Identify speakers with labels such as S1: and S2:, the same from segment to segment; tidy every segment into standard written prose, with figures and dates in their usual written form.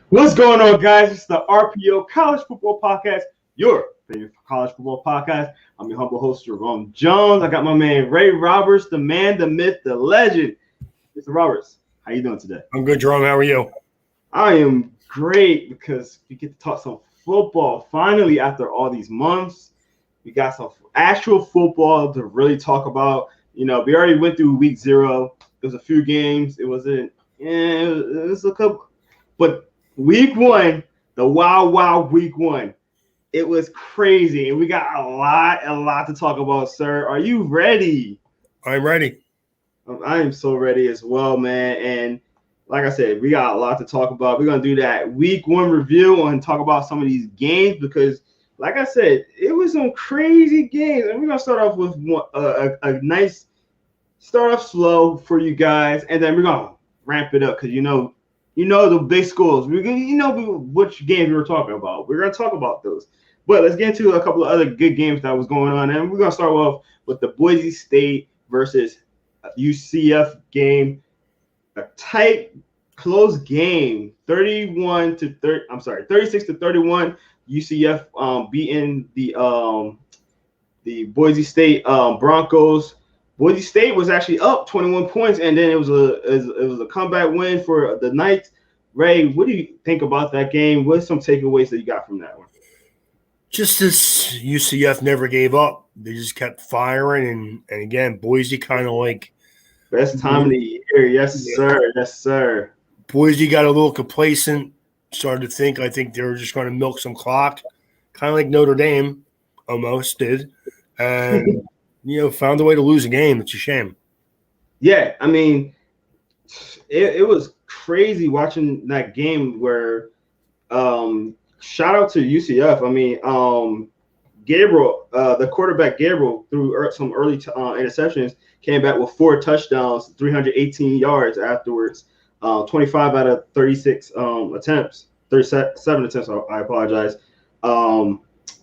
S1: What's going on, guys? It's the RPO College Football Podcast, your favorite college football podcast. I'm your humble host, Jerome Jones. I got my man Ray Roberts, the man, the myth, the legend. Mr. Roberts, how you doing today?
S2: I'm good, Jerome. How are you?
S1: I am great because we get to talk some football finally after all these months. We got some actual football to really talk about. We already went through week 0. It was a few games. It was a couple, but week 1, the wild week 1, it was crazy, and we got a lot to talk about, sir. Are you ready?
S2: I'm ready.
S1: I am so ready as well, man. And like I said, we got a lot to talk about. We're gonna do that week 1 review and talk about some of these games because, like I said, it was some crazy games, and we're gonna start off with a nice start off slow for you guys, and then we're gonna ramp it up because you know the big schools. Which games we were talking about. We're gonna talk about those. But let's get into a couple of other good games that was going on, and we're gonna start off with the Boise State versus UCF game. A tight, close game, 36-31. UCF beating the Boise State Broncos. Boise State was actually up 21 points, and then it was a comeback win for the Knights. Ray, what do you think about that game? What are some takeaways that you got from that one?
S2: Just this UCF never gave up. They just kept firing, and again, Boise kind of like
S1: best time of the year. Yes, sir. Yes, sir.
S2: Boise got a little complacent, started to think. I think they were just going to milk some clock, kind of like Notre Dame almost did, and found a way to lose a game. It's a shame.
S1: Yeah, I mean, it was crazy watching that game where shout out to UCF. I mean, Gabriel, the quarterback Gabriel, threw some early interceptions, came back with 4 touchdowns, 318 yards afterwards, 25 out of 36 attempts, 37 attempts. I apologize.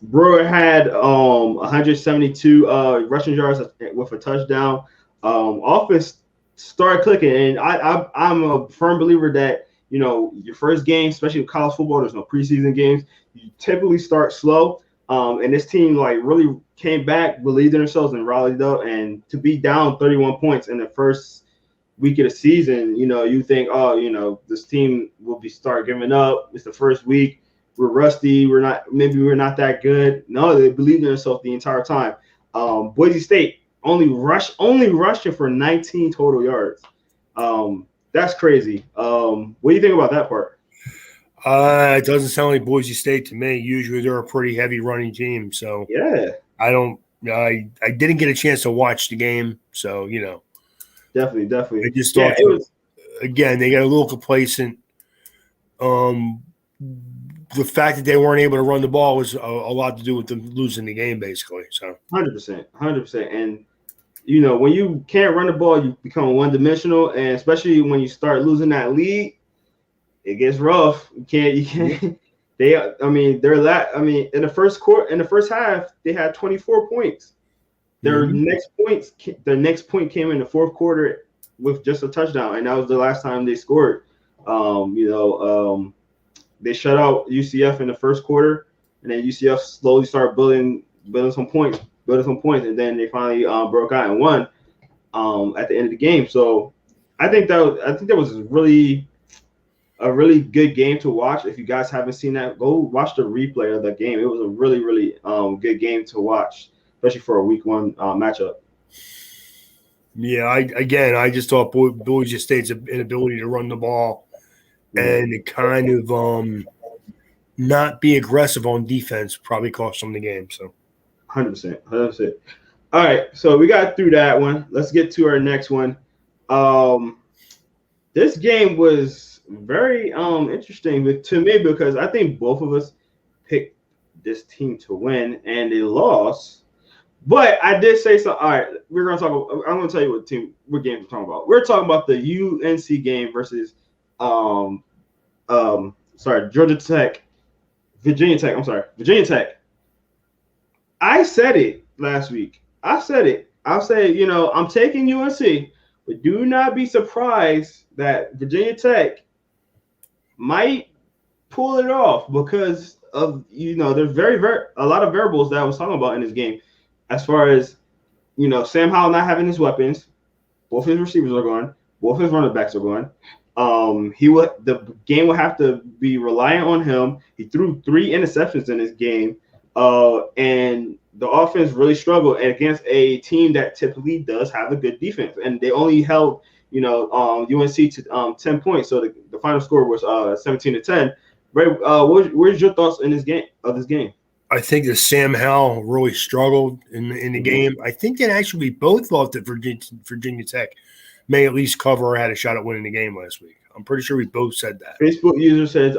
S1: Brewer had 172 rushing yards with a touchdown. Offense started clicking, and I'm a firm believer that your first game, especially with college football, there's no preseason games. You typically start slow, and this team really came back, believed in themselves, and rallied up. And to be down 31 points in the first week of the season, you think, this team will start giving up. It's the first week. We're rusty. We're not that good. No, they believed in themselves the entire time. Boise State only rushing for 19 total yards. That's crazy. What do you think about that part?
S2: It doesn't sound like Boise State to me. Usually they're a pretty heavy running team. So
S1: yeah,
S2: I didn't get a chance to watch the game. So
S1: definitely.
S2: I just thought again they got a little complacent. The fact that they weren't able to run the ball was a lot to do with them losing the game, basically. So
S1: 100%. And when you can't run the ball, you become one-dimensional, and especially when you start losing that lead, it gets rough. You can't. In the first half, they had 24 points. Their next point came in the fourth quarter with just a touchdown, and that was the last time they scored. They shut out UCF in the first quarter, and then UCF slowly started building some points, and then they finally broke out and won at the end of the game. So I think that was a really good game to watch. If you guys haven't seen that, go watch the replay of that game. It was a really good game to watch, especially for a week 1 matchup.
S2: Yeah, I just thought Boise State's inability to run the ball and it kind of not be aggressive on defense probably cost them the game. So
S1: 100%. All right, so we got through that one. Let's get to our next one. This game was very interesting to me because I think both of us picked this team to win, and they lost. But I did say so. All right, I'm going to tell you what game we're talking about. We're talking about the UNC game versus Virginia Tech. I said it last week. I said, I'm taking UNC, but do not be surprised that Virginia Tech might pull it off because of there's very a lot of variables that I was talking about in this game, as far as Sam Howell not having his weapons. Both his receivers are gone. Both his running backs are gone. The game will have to be reliant on him. He threw 3 interceptions in this game, and the offense really struggled against a team that typically does have a good defense, and they only held UNC to 10 points. So the final score was 17-10. Ray, where's your thoughts in this game?
S2: I think that Sam Howell really struggled in the game. I think that actually we both thought that Virginia Tech may at least cover or had a shot at winning the game last week. I'm pretty sure we both said that.
S1: Facebook user says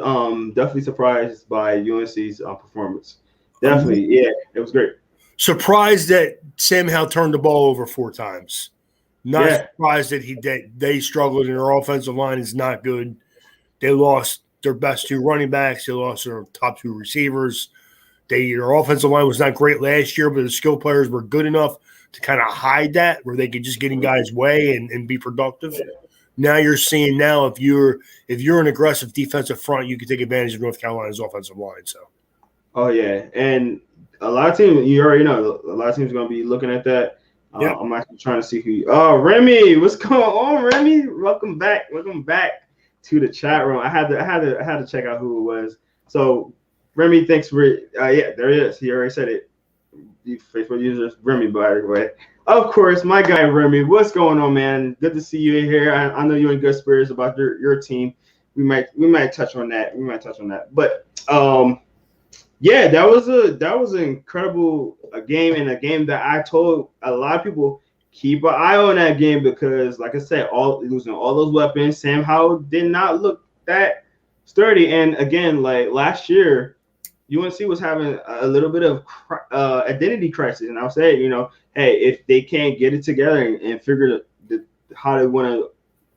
S1: definitely surprised by UNC's performance. Definitely, yeah, it was great.
S2: Surprised that Sam Howell turned the ball over 4 times. Not surprised that they struggled and their offensive line is not good. They lost their best 2 running backs. They lost their top 2 receivers. Their offensive line was not great last year, but the skill players were good enough to kind of hide that, where they could just get in guys' way and be productive. Now you're seeing if you're an aggressive defensive front, you can take advantage of North Carolina's offensive line. So,
S1: oh yeah, and a lot of teams, you already know, a lot of teams are going to be looking at that. Yep. I'm actually trying to see who. Oh, Remy, what's going on, Remy? Welcome back to the chat room. I had to check out who it was. So, Remy, thanks for there he is. He already said it. The faithful users, Remy, by the way. Of course, my guy Remy. What's going on, man? Good to see you in here. I know you're in good spirits about your team. We might touch on that. But yeah, that was an incredible game, and a game that I told a lot of people keep an eye on that game because, like I said, losing all those weapons, Sam Howell did not look that sturdy. And again, like last year, UNC was having a little bit of identity crisis, and I'll say, hey, if they can't get it together and figure how they want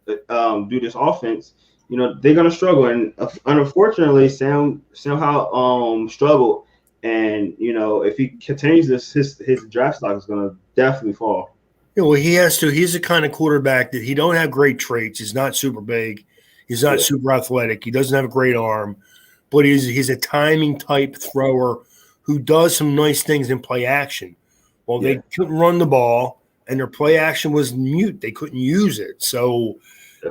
S1: to do this offense, they're gonna struggle. And unfortunately, Sam Howell struggled, and if he continues this, his draft stock is gonna definitely fall.
S2: Yeah, well, he has to. He's the kind of quarterback that he don't have great traits. He's not super big. He's not super athletic. He doesn't have a great arm. But he's a timing type thrower who does some nice things in play action. Well, they couldn't run the ball, and their play action was mute. They couldn't use it. So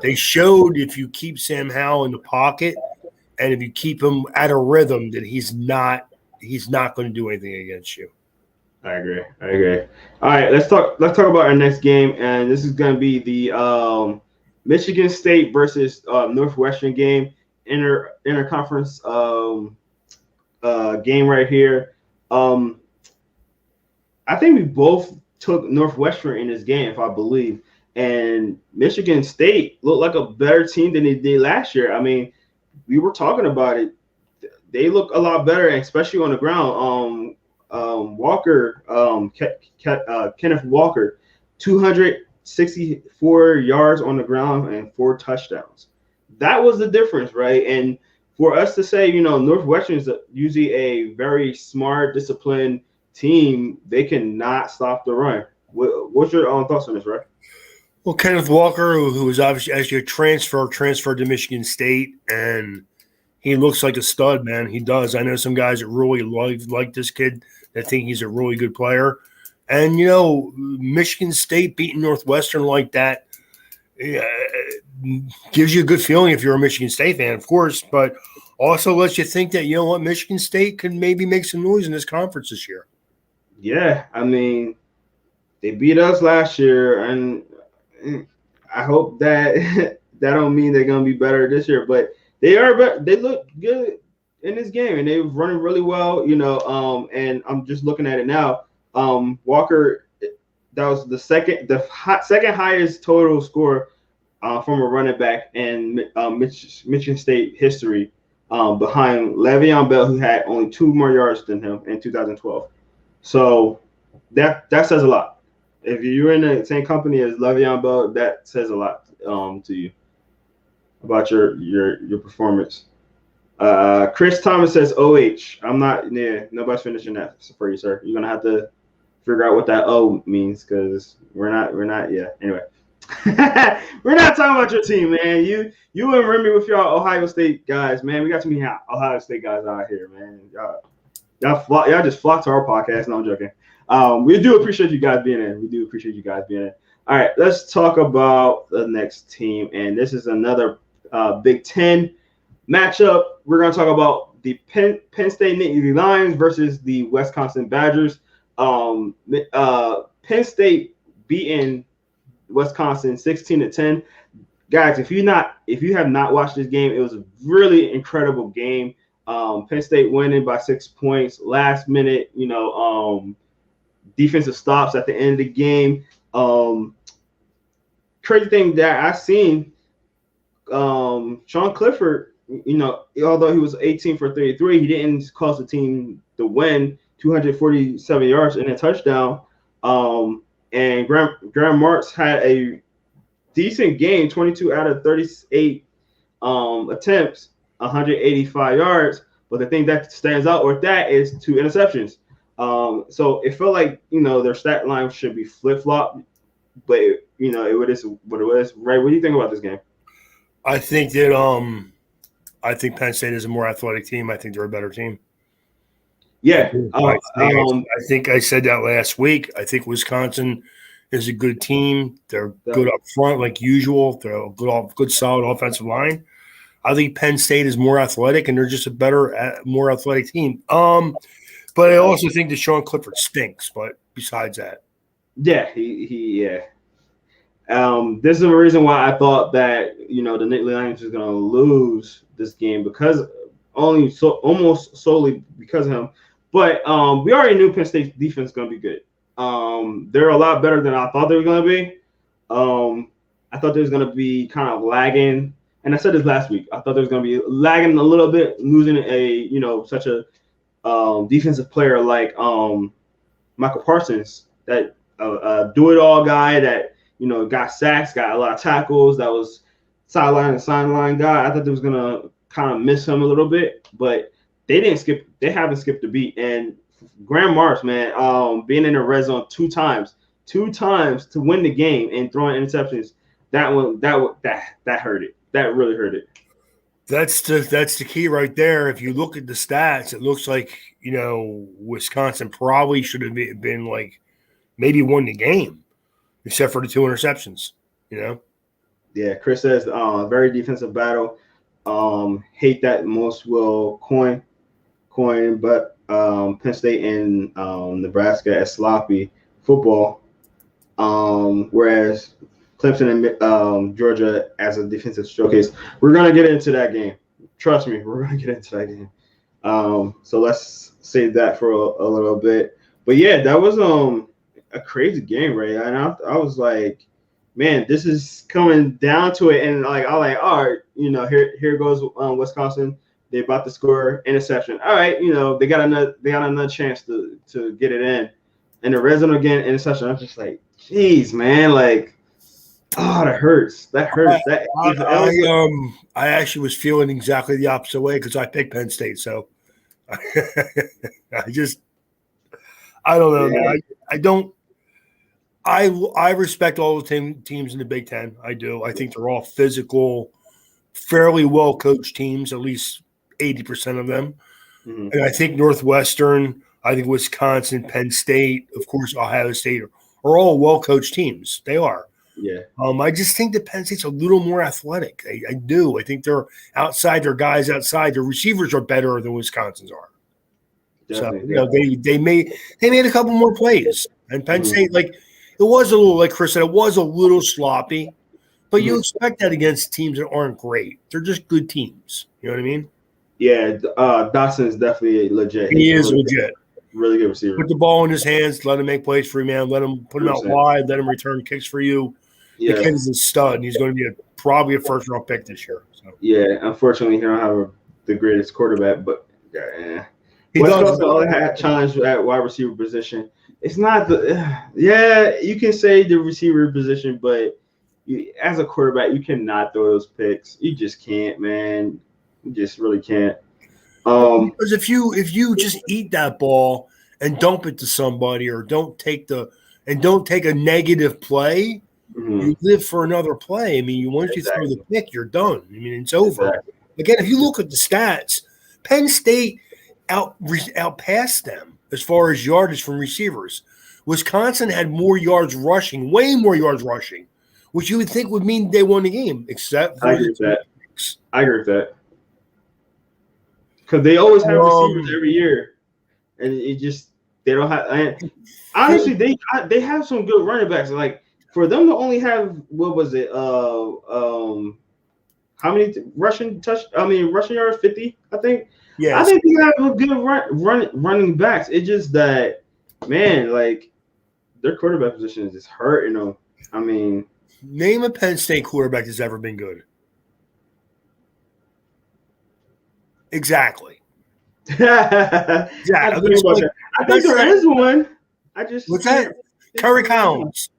S2: they showed if you keep Sam Howell in the pocket and if you keep him at a rhythm, that he's not going to do anything against you.
S1: I agree. All right, let's talk about our next game, and this is going to be the Michigan State versus Northwestern game. Interconference game right here. I think we both took Northwestern in this game, if I believe, and Michigan State looked like a better team than they did last year. I mean, we were talking about it. They look a lot better, especially on the ground. Walker, Kenneth Walker, 264 yards on the ground and 4 touchdowns. That was the difference, right? And for us to say, Northwestern is usually a very smart, disciplined team, they cannot stop the run. What's your thoughts on this, right?
S2: Well, Kenneth Walker, who was obviously actually transferred to Michigan State, and he looks like a stud, man. He does. I know some guys that really like this kid that think he's a really good player. And, Michigan State beating Northwestern like that, gives you a good feeling if you're a Michigan State fan, of course, but also lets you think that, Michigan State could maybe make some noise in this conference this year.
S1: Yeah, I mean, they beat us last year, and I hope that that don't mean they're going to be better this year, but they are better. They look good in this game, and they're running really well, and I'm just looking at it now. Walker, that was the second highest total score from a running back in Michigan State history, behind Le'Veon Bell, who had only 2 more yards than him in 2012. So that says a lot. If you're in the same company as Le'Veon Bell, that says a lot to you about your performance. Chris Thomas says OH. I'm not. Yeah, nobody's finishing that for you, sir. You're gonna have to figure out what that O means because we're not. Yeah. Anyway, We're not talking about your team, man. You and Remy with your Ohio State guys, man. We got too many Ohio State guys out here, man. Y'all just flock to our podcast. No, I'm joking. We do appreciate you guys being in. We do appreciate you guys being in. All right, let's talk about the next team, and this is another Big Ten matchup. We're going to talk about the Penn State Nittany Lions versus the Wisconsin Badgers. Penn State beating Wisconsin 16-10. Guys, if you have not watched this game, it was a really incredible game. Penn State winning by 6 points. Last minute, defensive stops at the end of the game. Crazy thing that I seen, Sean Clifford, although he was 18 for 33, he didn't cost the team the win, 247 yards and a touchdown. And Graham Marks had a decent game, 22 out of 38 attempts, 185 yards. But the thing that stands out with that is 2 interceptions. So it felt like, their stat line should be flip-flopped, but it is what it was. Ray, what do you think about this game?
S2: I think that I think Penn State is a more athletic team. I think they're a better team.
S1: Yeah.
S2: I think I said that last week. I think Wisconsin is a good team. They're good up front like usual. They're a good solid offensive line. I think Penn State is more athletic, and they're just a better, more athletic team. But I also think that Sean Clifford stinks. But besides that,
S1: yeah, he. This is the reason why I thought that the Nittany Lions was going to lose this game, because almost solely because of him. But we already knew Penn State's defense is going to be good. They're a lot better than I thought they were going to be. I thought they was going to be kind of lagging. And I said this last week. I thought they was going to be lagging a little bit, losing such a defensive player like Michael Parsons, that do-it-all guy that got sacks, got a lot of tackles, that was sideline and sideline guy. I thought they was going to kind of miss him a little bit, but they haven't skipped a beat. And Graham Marks, man, being in the red zone two times to win the game and throwing interceptions, that hurt it. That really hurt it.
S2: That's the key right there. If you look at the stats, it looks like Wisconsin probably should have been like maybe won the game, except for the 2 interceptions.
S1: Yeah, Chris says very defensive battle. Hate that most will coin, but Penn State and Nebraska as sloppy football, whereas Clemson and Georgia as a defensive showcase. We're gonna get into that game. Trust me, we're gonna get into that game. So let's save that for a little bit. But yeah, that was a crazy game, Ray. And I was like, man, this is coming down to it. And I like, all right, here goes Wisconsin. They're about to score interception. All right, they got another chance to get it in. And the red zone again, interception. I'm just like, geez, man, that hurts. That hurts.
S2: I actually was feeling exactly the opposite way because I picked Penn State. So I don't know,
S1: yeah.
S2: man. I don't. I respect all the teams in the Big Ten. I do. I think they're all physical, fairly well coached teams, at least 80% of them. Mm-hmm. And I think Northwestern, I think Wisconsin, Penn State, of course, Ohio State are all well coached teams. They are.
S1: Yeah.
S2: I just think that Penn State's a little more athletic. I do. I think they're outside. Their guys outside. Their receivers are better than Wisconsin's are. Definitely, so they made a couple more plays. And Penn State, it was a little, like Chris said, it was a little sloppy, but you expect that against teams that aren't great. They're just good teams. You know what I mean?
S1: Yeah, Dawson is definitely legit.
S2: He is legit.
S1: Really good receiver.
S2: Put the ball in his hands, let him make plays for you, man. Let him put him out wide, let him return kicks for you. Yeah. The kid is a stud, and he's going to be probably a first-round pick this year. So.
S1: Yeah, unfortunately, he don't have the greatest quarterback, but Wisconsin only had challenge at wide receiver position. It's not you can say the receiver position, but as a quarterback, you cannot throw those picks. You just can't, man. You just really can't.
S2: Because if you just eat that ball and dump it to somebody, or don't take a negative play, You live for another play. I mean, once you throw the pick, you're done. I mean, it's over.
S1: Exactly.
S2: Again, if you look at the stats, Penn State outpassed them as far as yardage from receivers. Wisconsin had more yards rushing, way more yards rushing, which you would think would mean they won the game, except for
S1: I agree with that. Because they always have receivers every year, and they don't have. And honestly, they have some good running backs. Like for them to only have what was it? How many rushing yards? 50, I think. Yeah, I think they have a good running backs. It's just that, man, like their quarterback position is just hurting them. I mean,
S2: name a Penn State quarterback that's ever been good. Exactly.
S1: I think there is one.
S2: What's that? Kerry Collins.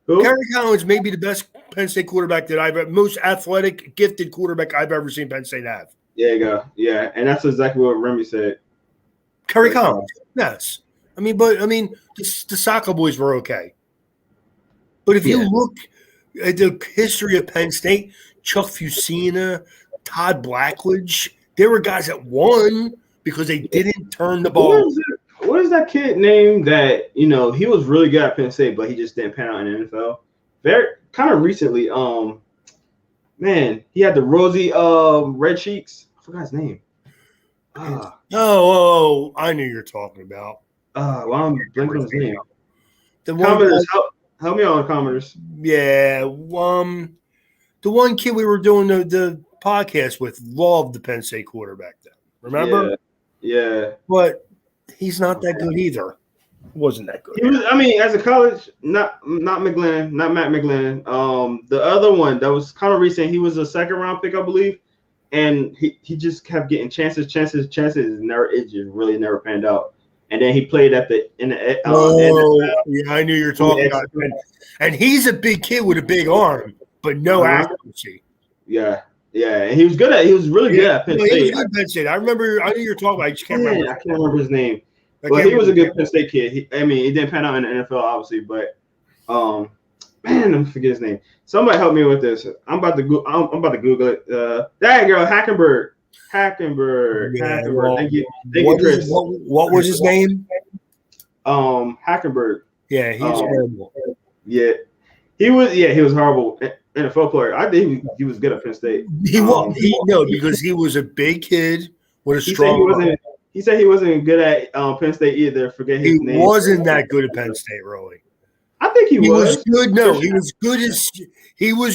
S1: Who?
S2: Kerry Collins may be the best Penn State quarterback most athletic, gifted quarterback I've ever seen Penn State have.
S1: There you go. Yeah, and that's exactly what Remy said.
S2: Kerry Collins. Yes. The soccer boys were okay. But if you look at the history of Penn State, Chuck Fusina, Todd Blackledge, there were guys that won because they didn't turn the ball.
S1: What is that kid named that, he was really good at Penn State, but he just didn't pan out in the NFL? Very kind of recently, man, he had the rosy red cheeks. I forgot his name.
S2: I knew you were talking about.
S1: Well, I'm blanking on his name. The Commoders, help me on Commoders.
S2: Yeah, the one kid we were doing the podcast with loved the Penn State quarterback then. Remember?
S1: Yeah.
S2: But he's not that good either. Wasn't that good.
S1: He was, as a college, not Matt McGlennon. The other one that was kind of recent, he was a second round pick, I believe. And he just kept getting chances. It just really never panned out. And then he played I
S2: knew you were talking about it. And he's a big kid with a big arm, but no accuracy.
S1: Yeah, and he was really good at Penn State.
S2: He was good at Penn State. I knew you were talking about. I just can't remember.
S1: I can't remember his name. But he was a good Penn State kid. He didn't pan out in the NFL, obviously, but man, I forget his name. Somebody help me with this. I'm about to Google it. That girl, Hackenberg.
S2: Yeah,
S1: Thank you, Chris.
S2: What was his name?
S1: Hackenberg.
S2: Yeah, he was horrible.
S1: Yeah, he was horrible. NFL player. I think he was good at Penn State.
S2: Because he was a big kid with a strong.
S1: He said he wasn't good at Penn State either. Forget his name.
S2: He wasn't that good at Penn State, really.
S1: I think he was
S2: good. No, he was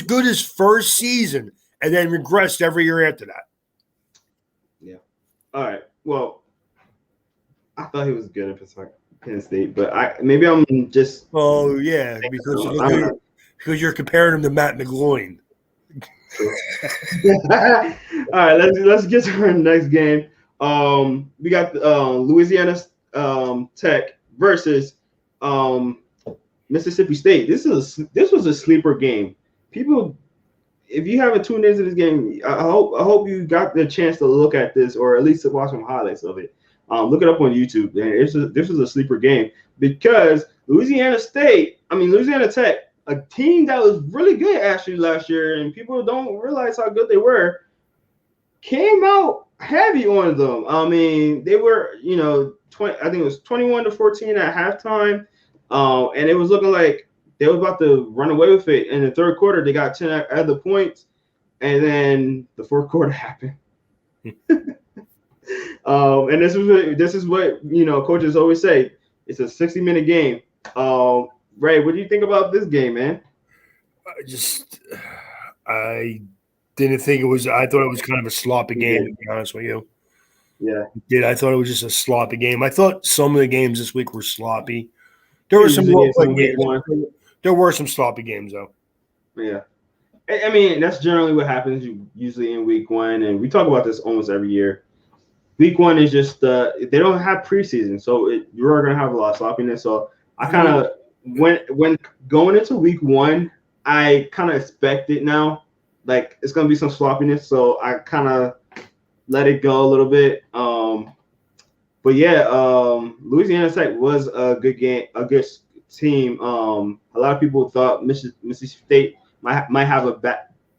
S2: good his first season, and then regressed every year after that.
S1: Yeah. All right. Well, I thought he was good at Penn State, but maybe I'm just.
S2: Oh yeah, because you're comparing him to Matt McGloin.
S1: All right, let's get to our next game. We got Louisiana Tech versus Mississippi State. This was a sleeper game. People, if you haven't tuned into this game, I hope you got the chance to look at this or at least to watch some highlights of it. Look it up on YouTube. This was a sleeper game because Louisiana Tech, a team that was really good actually last year, and people don't realize how good they were, came out heavy on them. They were, 20. I think it was 21-14 at halftime, and it was looking like they were about to run away with it. In the third quarter, they got 10 other points, and then the fourth quarter happened. And this is what coaches always say. It's a 60-minute game. Ray, what do you think about this game, man?
S2: I didn't think it was. I thought it was kind of a sloppy game, to be honest with you.
S1: Yeah.
S2: I thought it was just a sloppy game. I thought some of the games this week were sloppy. There were some games. There were some sloppy games, though.
S1: Yeah. That's generally what happens usually in week one, and we talk about this almost every year. Week one is just they don't have preseason, so you're going to have a lot of sloppiness. So I kind of when going into week one, I kind of expect it now. Like it's going to be some sloppiness, so I kind of let it go a little bit. But yeah, Louisiana Tech was a good game, a good team. A lot of people thought Mississippi State might have a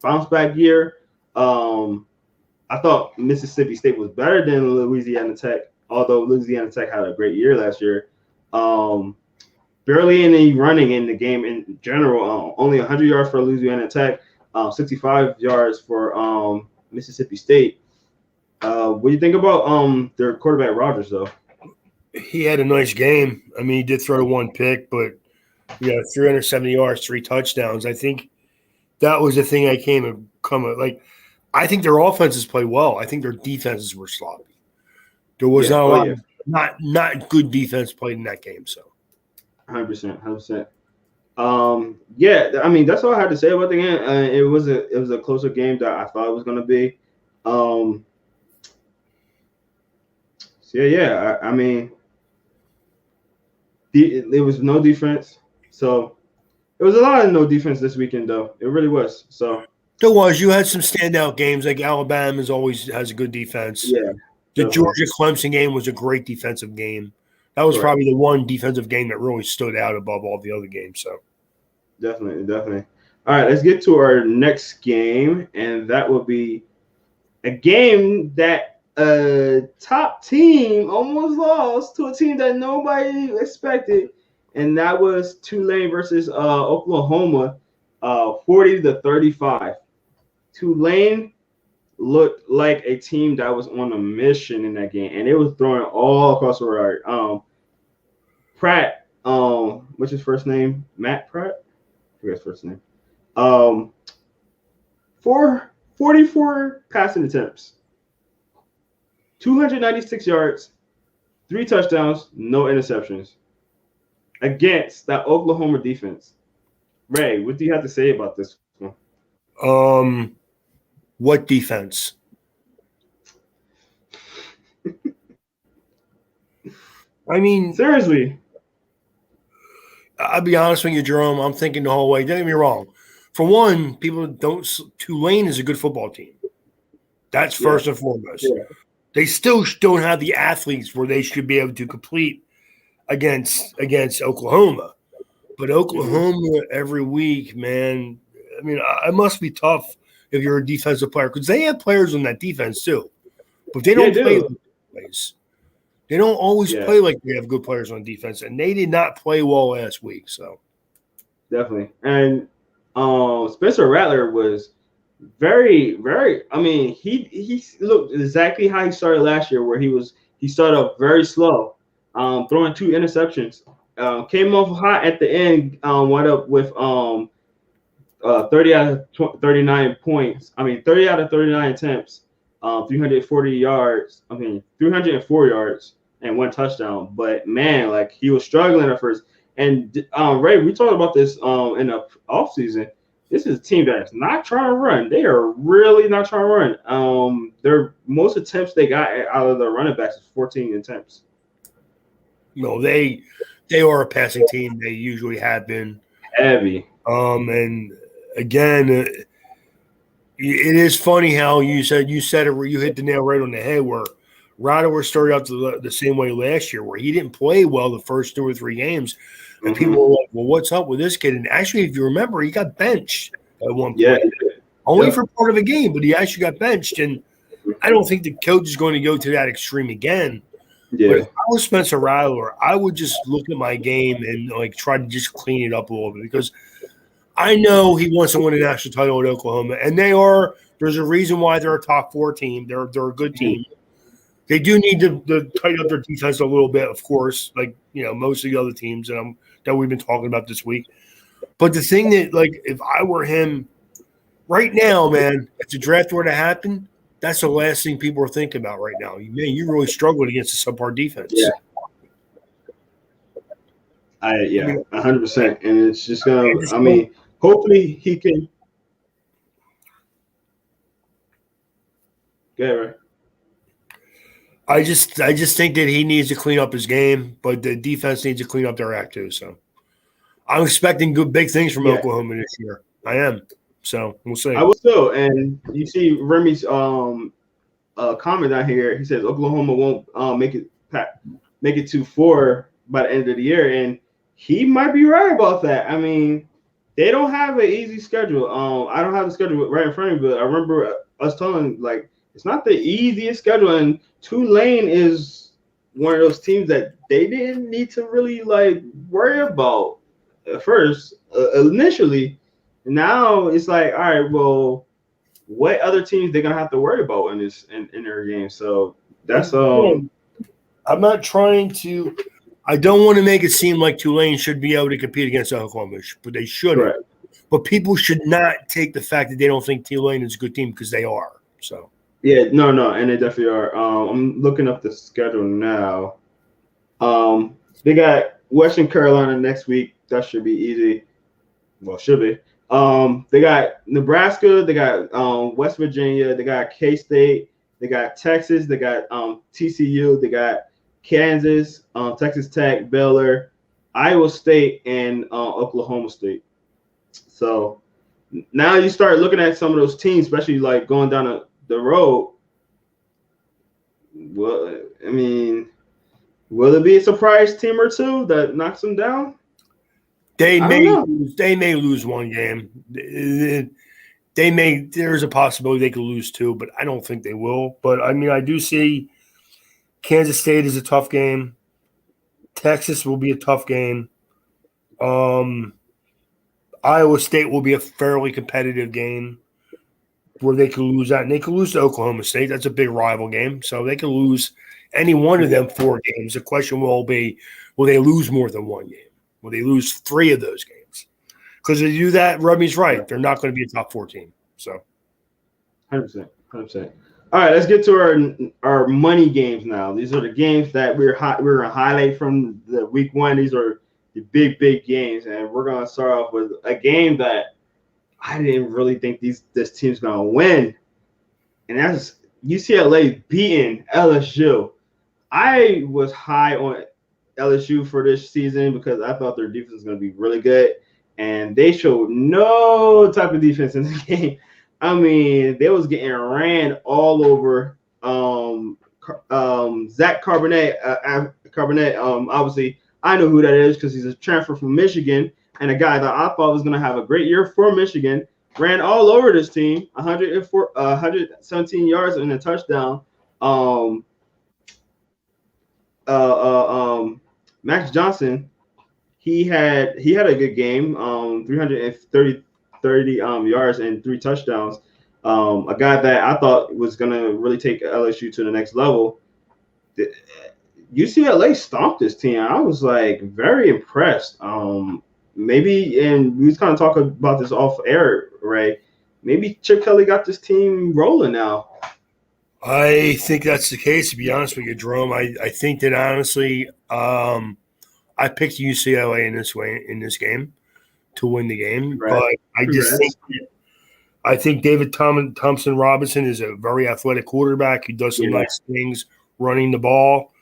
S1: bounce back year. I thought Mississippi State was better than Louisiana Tech, although Louisiana Tech had a great year last year. Barely any running in the game in general. Only 100 yards for Louisiana Tech, 65 yards for Mississippi State. What do you think about their quarterback Rogers, though?
S2: He had a nice game. I mean, he did throw one pick, but 370 yards, 3 touchdowns. I think that was the thing I like. I think their offenses play well. I think their defenses were sloppy. There was not a lot, not good defense played in that game. So,
S1: 100%. Yeah, I mean that's all I had to say about the game. It was a closer game that I thought it was going to be. So yeah. I mean, there was no defense. So it was a lot of no defense this weekend, though. It really was. So
S2: there was. You had some standout games. Like Alabama always has a good defense.
S1: Yeah.
S2: The Georgia Clemson game was a great defensive game. That was probably the one defensive game that really stood out above all the other games. So
S1: definitely. All right, let's get to our next game, and that will be a game that a top team almost lost to a team that nobody expected, and that was Tulane versus Oklahoma, 40-35. Tulane looked like a team that was on a mission in that game, and it was throwing all across the yard. Pratt, what's his first name? Matt Pratt? I forget his first name. 44 passing attempts, 296 yards, 3 touchdowns, no interceptions against that Oklahoma defense. Ray, what do you have to say about this one?
S2: What defense? I mean,
S1: seriously.
S2: I'll be honest with you, Jerome. I'm thinking the whole way. Don't get me wrong. For one, Tulane is a good football team. That's first and foremost. Yeah. They still don't have the athletes where they should be able to compete against Oklahoma. But Oklahoma every week, man, I mean, it must be tough if you're a defensive player because they have players on that defense too. But they don't play like plays. They don't always play like they have good players on defense, and they did not play well last week. So
S1: definitely. And Spencer Rattler was very, very. I mean, he looked exactly how he started last year, where he started off very slow, throwing 2 interceptions. Came off hot at the end. Wound up with 30 out of 39 points. I mean, 30 out of 39 attempts. 340 yards. 304 yards and 1 touchdown. But man, like he was struggling at first. And Ray, we talked about this in the offseason. This is a team that's not trying to run. They are really not trying to run. Their most attempts they got out of the running backs is 14 attempts.
S2: No, they are a passing team. They usually have been
S1: heavy.
S2: And again, it is funny how you said it where you hit the nail right on the head. Where Rattler started out the same way last year, where he didn't play well the first 2 or 3 games. And people were like, well, what's up with this kid? And actually, if you remember, he got benched at one point.
S1: Yeah.
S2: Only for part of a game, but he actually got benched. And I don't think the coach is going to go to that extreme again.
S1: Yeah.
S2: But if I was Spencer Rattler, I would just look at my game and try to just clean it up a little bit because I know he wants to win a national title at Oklahoma. And there's a reason why they're a top 4 team. They're a good team. They do need to tighten up their defense a little bit, of course, like most of the other teams that we've been talking about this week. But the thing that, if I were him right now, man, if the draft were to happen, that's the last thing people are thinking about right now. Man, you really struggled against a subpar defense.
S1: Yeah. 100%. And it's just gonna. Hopefully he can. Go ahead, Ray.
S2: I just think that he needs to clean up his game, but the defense needs to clean up their act too. So I'm expecting big things from Oklahoma this year. I am. So we'll see.
S1: I will too. And you see Remy's comment down here. He says Oklahoma won't make it to 4 by the end of the year. And he might be right about that. I mean, they don't have an easy schedule. I don't have the schedule right in front of me, but I remember us telling like it's not the easiest schedule, and Tulane is one of those teams that they didn't need to really like worry about at first initially. Now it's like, all right, well, what other teams they're gonna have to worry about in this in their game? So that's
S2: I'm not trying to. I don't want to make it seem like Tulane should be able to compete against Oklahoma, but they shouldn't.
S1: right.
S2: But people should not take the fact that they don't think Tulane is a good team because they are. So
S1: Yeah, no, and they definitely are. I'm looking up the schedule now. They got Western Carolina next week. That should be easy. Well, should be. They got Nebraska. They got West Virginia. They got K-State. They got Texas. They got TCU. They got Kansas, Texas Tech, Baylor, Iowa State, and Oklahoma State. So now you start looking at some of those teams, especially like going down the road. Well, I mean, will it be a surprise team or two that knocks them down?
S2: they may lose one game. There's a possibility they could lose two, but I don't think they will. But I mean, I do see Kansas State is a tough game. Texas will be a tough game. Iowa State will be a fairly competitive game where they could lose that. And they could lose to Oklahoma State. That's a big rival game. So they could lose any one of them 4 games. The question will be, will they lose more than one game? Will they lose 3 of those games? Because if they do that, Ruby's right. They're not going to be a top 4 team. So
S1: 100%. All right, let's get to our money games now. These are the games that we're going to highlight from the week 1. These are the big games, and we're going to start off with a game that I didn't really think this team's going to win, and that's UCLA beating LSU. I was high on LSU for this season because I thought their defense was going to be really good, and they showed no type of defense in the game. I mean, they was getting ran all over. Zach Carbonet, obviously, I know who that is because he's a transfer from Michigan and a guy that I thought was going to have a great year for Michigan. Ran all over this team, 117 yards and a touchdown. Max Johnson, he had a good game, 330 yards and 3 touchdowns. A guy that I thought was going to really take LSU to the next level. UCLA stomped this team. I was like very impressed. Maybe, and we was kind of talking about this off air, Ray. Maybe Chip Kelly got this team rolling now.
S2: I think that's the case, to be honest with you, Jerome. I think that honestly, I picked UCLA in this game to win the game,
S1: right.
S2: But I think David Thompson Robinson is a very athletic quarterback. He does some nice things running the ball.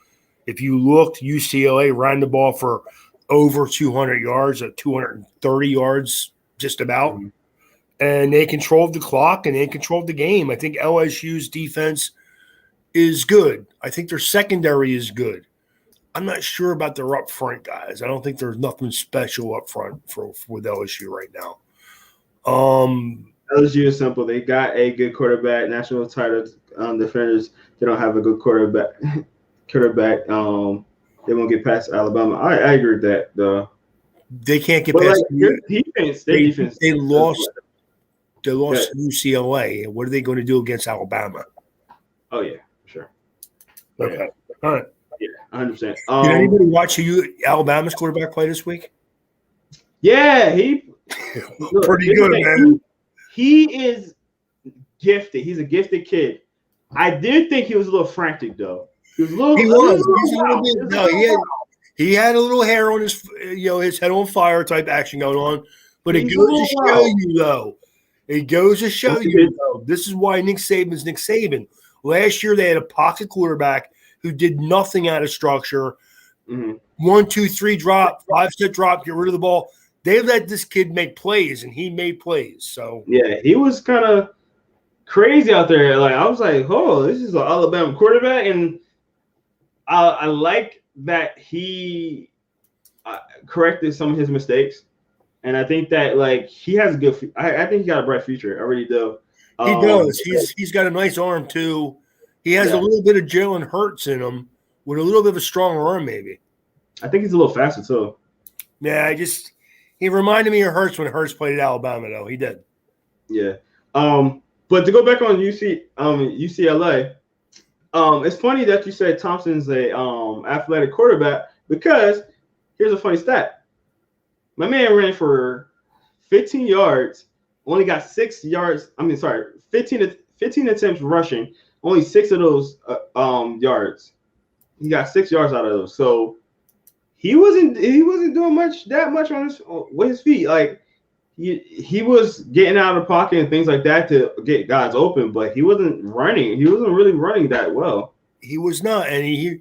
S2: If you looked, UCLA ran the ball for over 200 yards, at 230 yards, just about. Mm-hmm. And they controlled the clock and they controlled the game. I think LSU's defense is good. I think their secondary is good. I'm not sure about their up front guys. I don't think there's nothing special up front with LSU right now.
S1: LSU is simple. They got a good quarterback, national title defenders. They don't have a good quarterback. They won't get past Alabama. I agree with that, though.
S2: They can't get past
S1: defense.
S2: They lost to UCLA. What are they going to do against Alabama?
S1: Oh yeah, sure.
S2: Okay, yeah. All right.
S1: Yeah, 100%.
S2: Did anybody watch Alabama's quarterback play this week?
S1: Yeah, he
S2: pretty good, man.
S1: He is gifted. He's a gifted kid. I did think he was a little frantic, though. He was a little. He
S2: had a little hair on his, his head on fire type action going on. But it goes to show you, though. It goes to show you, though. This is why Nick Saban's Nick Saban. Last year they had a pocket quarterback who did nothing out of structure. Mm-hmm. 1, 2, 3 drop, 5-step drop, get rid of the ball. They let this kid make plays, and he made plays. So
S1: yeah, he was kind of crazy out there. Like I was like, oh, this is an Alabama quarterback, and I like that he corrected some of his mistakes, and I think that like he has a good. I think he got a bright future. I really do.
S2: He does. He's got a nice arm too. He has a little bit of Jalen Hurts in him with a little bit of a stronger arm, maybe.
S1: I think he's a little faster too.
S2: Yeah, he reminded me of Hurts when Hurts played at Alabama, though. He did.
S1: Yeah. But to go back on UCLA, it's funny that you said Thompson's a athletic quarterback because here's a funny stat. My man ran for 15 yards, only got 6 yards. 15 attempts rushing, only 6 of those yards. He got 6 yards out of those. So he wasn't doing that much with his feet. Like he was getting out of the pocket and things like that to get guys open, but he wasn't running. He wasn't really running that well.
S2: He was not, and he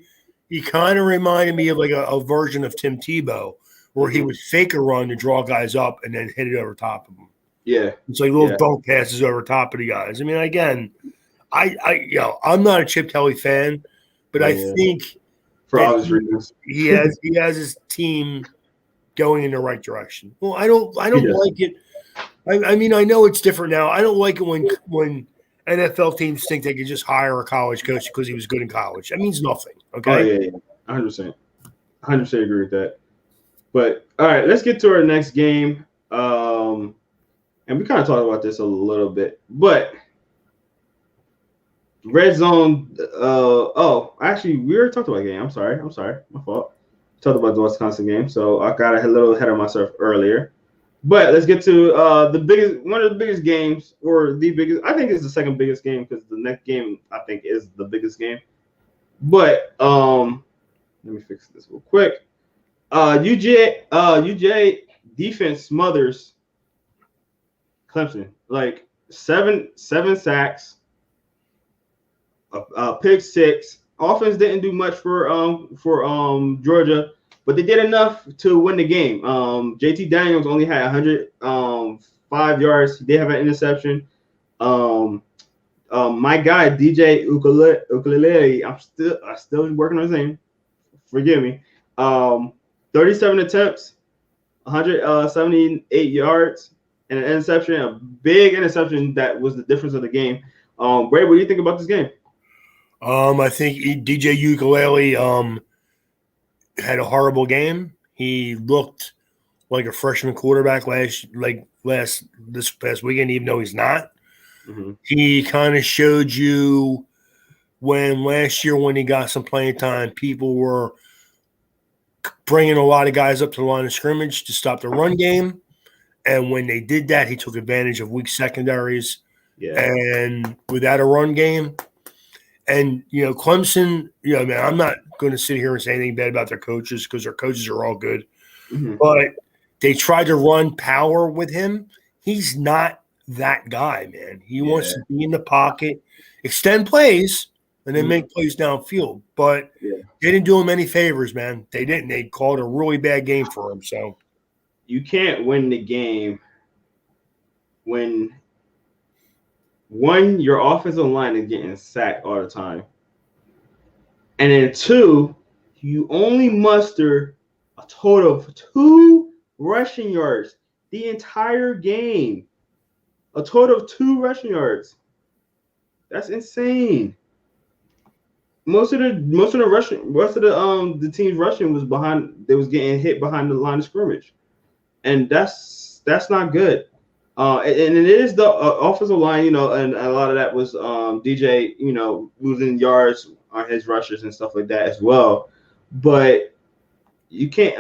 S2: kind of reminded me of like a version of Tim Tebow, where he would fake a run to draw guys up and then hit it over top of them.
S1: Yeah,
S2: it's like little dunk passes over top of the guys. I mean, again, I'm not a Chip Kelly fan, but I think
S1: for obvious reasons
S2: he has his team going in the right direction. Well, I don't like it. I mean, I know it's different now. I don't like it when NFL teams think they can just hire a college coach because he was good in college. That means nothing. Okay.
S1: Oh, yeah. 100%. 100% agree with that. But all right, let's get to our next game. And we kind of talked about this a little bit, but red zone. Actually, we already talked about the game. I'm sorry. My fault. Talked about the Wisconsin game, so I got a little ahead of myself earlier. But let's get to one of the biggest games, or the biggest. I think it's the second biggest game because the next game I think is the biggest game. But let me fix this real quick. UGA defense smothers Clemson, like seven sacks, pick 6. Offense didn't do much for Georgia, but they did enough to win the game. JT Daniels only had 105 yards. He did have an interception. My guy DJ Ukulele, I'm still working on his name. Forgive me. 37 attempts, 178 yards, and an interception, a big interception that was the difference of the game. Ray, what do you think about this game?
S2: I think DJ Ukulele had a horrible game. He looked like a freshman quarterback this past weekend, even though he's not. Mm-hmm. He kind of showed you when last year when he got some playing time, people were bringing a lot of guys up to the line of scrimmage to stop the run game. And when they did that, he took advantage of weak secondaries. Yeah. And without a run game, and, Clemson, man, I'm not going to sit here and say anything bad about their coaches because their coaches are all good. Mm-hmm. But they tried to run power with him. He's not that guy, man. He wants to be in the pocket, extend plays, and then make plays downfield. But they didn't do him any favors, man. They didn't. They called a really bad game for him. So
S1: you can't win the game when – one, your offensive line is getting sacked all the time. And then 2, you only muster a total of 2 rushing yards the entire game. A total of 2 rushing yards. That's insane. Most of the team's rushing was behind. They was getting hit behind the line of scrimmage, and that's not good. And it is the offensive line, and a lot of that was DJ, losing yards on his rushes and stuff like that as well. But you can't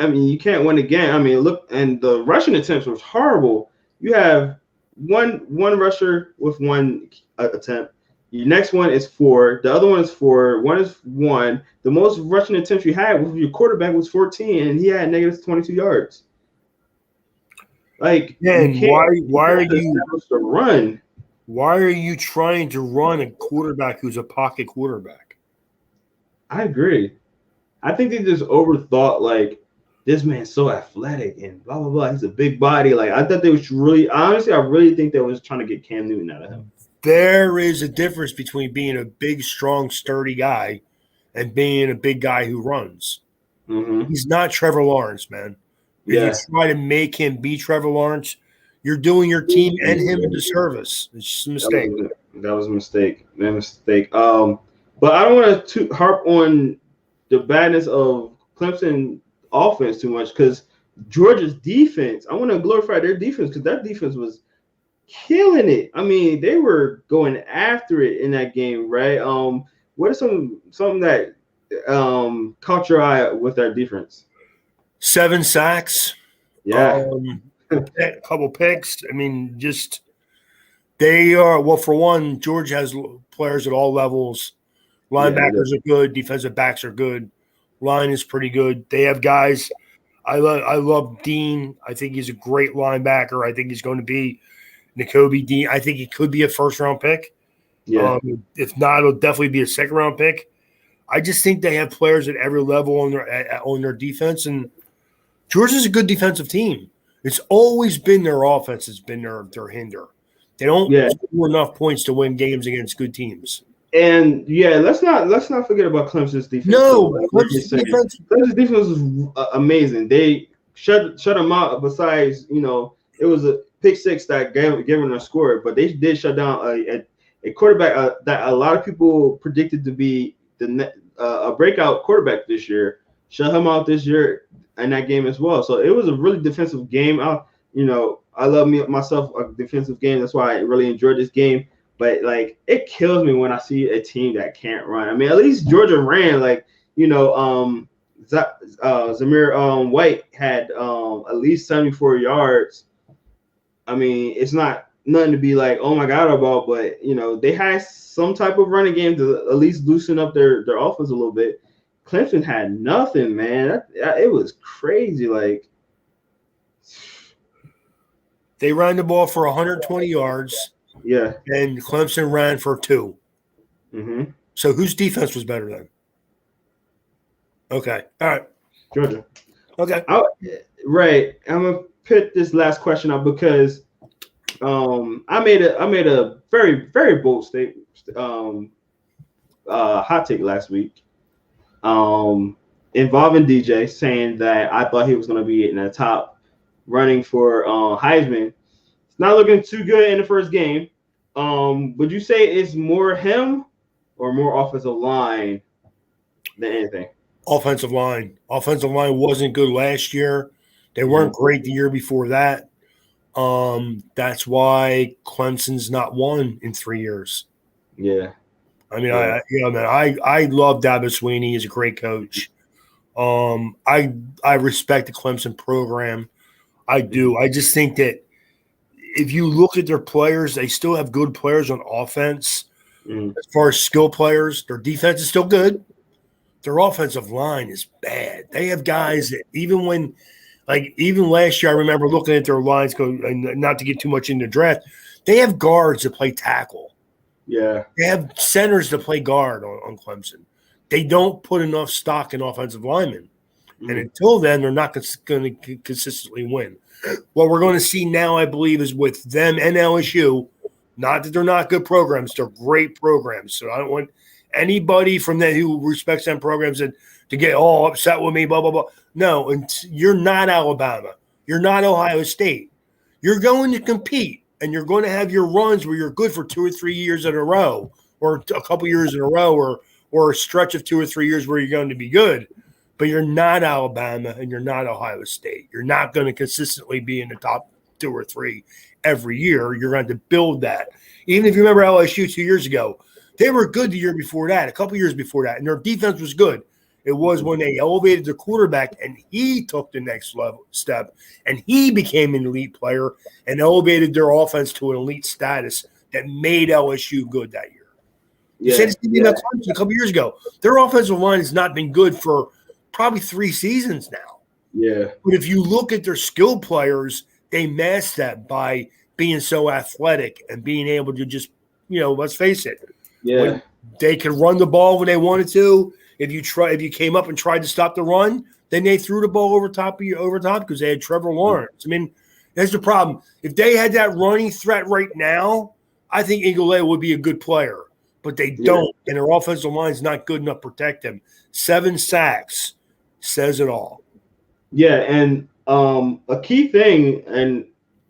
S1: win again. Look, and the rushing attempts was horrible. You have one rusher with 1 attempt. Your next one is 4. The other one is 4. One is 1. The most rushing attempts you had with your quarterback was 14, and he had negative 22 yards. Like,
S2: and why are you
S1: to run?
S2: Why are you trying to run a quarterback who's a pocket quarterback?
S1: I agree. I think they just overthought, like, this man's so athletic and blah blah blah. He's a big body. Like, I thought they was I really think they was trying to get Cam Newton out of him.
S2: There is a difference between being a big, strong, sturdy guy and being a big guy who runs.
S1: Mm-hmm.
S2: He's not Trevor Lawrence, man. If
S1: Yeah.
S2: you try to make him be Trevor Lawrence, you're doing your team and him a disservice. It's just a mistake.
S1: That was a mistake. But I don't want to harp on the badness of Clemson offense too much because Georgia's defense. I want to glorify their defense because that defense was killing it. I mean, they were going after it in that game, right? What are something that caught your eye with their defense?
S2: 7 sacks.
S1: Yeah.
S2: A couple picks. I mean, just they are well. For one, Georgia has players at all levels. Linebackers are good. Defensive backs are good. Line is pretty good. They have guys. I love Dean. I think he's a great linebacker. I think he's going to be Nakobe Dean. I think he could be a first-round pick.
S1: Yeah.
S2: If not, it'll definitely be a second-round pick. I just think they have players at every level on their defense, and Georgia's a good defensive team. It's always been their offense has been their hinder. They don't score enough points to win games against good teams.
S1: And let's not forget about Clemson's defense.
S2: No,
S1: Clemson's defense was amazing. They shut them out. Besides, it was a pick six that gave them a score, but they did shut down a quarterback that a lot of people predicted to be a breakout quarterback this year. Shut him out this year in that game as well. So it was a really defensive game. I love myself a defensive game. That's why I really enjoyed this game. But it kills me when I see a team that can't run. I mean, at least Georgia ran. Zamir White had at least 74 yards. I mean, it's not nothing to be like, oh my God, about, but they had some type of running game to at least loosen up their offense a little bit. Clemson had nothing, man. It was crazy.
S2: They ran the ball for 120 yards.
S1: Yeah.
S2: And Clemson ran for 2.
S1: Mm-hmm.
S2: So whose defense was better then? Okay. All right.
S1: Georgia.
S2: Okay.
S1: Right. I'm gonna put this last question up because I made a very, very bold statement, hot take last week. Involving DJ, saying that I thought he was going to be in the top running for Heisman. It's not looking too good in the first game. Would you say it's more him or more offensive line than anything?
S2: Offensive line. Offensive line wasn't good last year. They weren't great the year before that. That's why Clemson's not won in 3 years.
S1: Yeah.
S2: I mean, I love Dabo Swinney. He's a great coach. I respect the Clemson program. I do. I just think that if you look at their players, they still have good players on offense. As far as skill players, their defense is still good. Their offensive line is bad. They have guys that even last year, I remember looking at their lines, and not to get too much into the draft, they have guards that play tackle.
S1: Yeah.
S2: They have centers to play guard on Clemson. They don't put enough stock in offensive linemen. And until then, they're not going to consistently win. What we're going to see now, I believe, is with them and LSU, not that they're not good programs, they're great programs. So I don't want anybody from that who respects them programs to get all upset with me, blah, blah, blah. No, and you're not Alabama. You're not Ohio State. You're going to compete, and you're going to have your runs where you're good for 2 or 3 years in a row, or a couple years in a row, or a stretch of 2 or 3 years where you're going to be good. But you're not Alabama, and you're not Ohio State. You're not going to consistently be in the top 2 or 3 every year. You're going to build that. Even if you remember LSU 2 years ago, they were good the year before that, a couple years before that, and their defense was good. It was when they elevated the quarterback and he took the next step and he became an elite player and elevated their offense to an elite status that made LSU good that year. You said this thing about Clemson a couple years ago. Their offensive line has not been good for probably 3 seasons now.
S1: Yeah.
S2: But if you look at their skill players, they mask that by being so athletic and being able to just, let's face it.
S1: Yeah.
S2: They could run the ball when they wanted to. If you came up and tried to stop the run, then they threw the ball over top because they had Trevor Lawrence. I mean, that's the problem. If they had that running threat right now, I think Ingele would be a good player. But they don't, and their offensive line is not good enough to protect him. 7 sacks. says it all.
S1: Yeah, and a key thing, and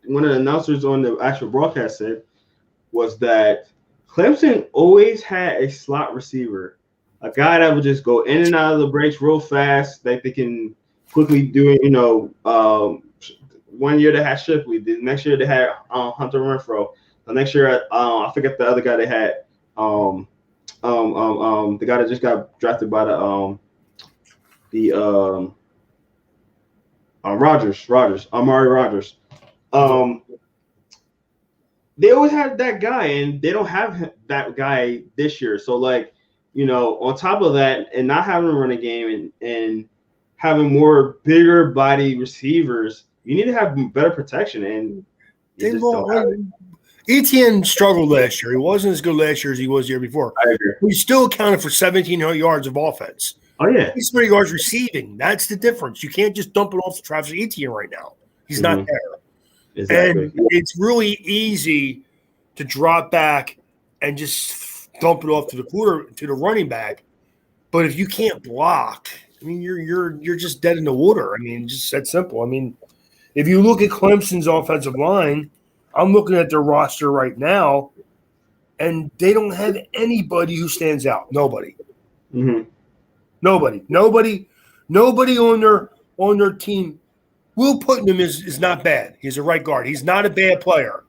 S1: one of the announcers on the actual broadcast said, was that Clemson always had a slot receiver, a guy that would just go in and out of the breaks real fast, that they can quickly do it. 1 year they had Shipley, the next year they had Hunter Renfro, the next year I forget the other guy they had, the guy that just got drafted by Amari Rogers. They always had that guy, and they don't have that guy this year. So, on top of that, and not having a running game and having more bigger body receivers, you need to have better protection. And
S2: Etienne struggled last year. He wasn't as good last year as he was the year before.
S1: I agree.
S2: He still accounted for 1,700 yards of offense.
S1: Oh, yeah.
S2: He's 30 yards receiving. That's the difference. You can't just dump it off to Travis Etienne right now. He's not there.
S1: Exactly.
S2: And it's really easy to drop back and just dump it off to the running back. But if you can't block, I mean, you're just dead in the water. I mean, just that simple. I mean, if you look at Clemson's offensive line, I'm looking at their roster right now, and they don't have anybody who stands out. Nobody.
S1: Mm-hmm.
S2: Nobody on their team. Will Putnam is not bad. He's a right guard. He's not a bad player.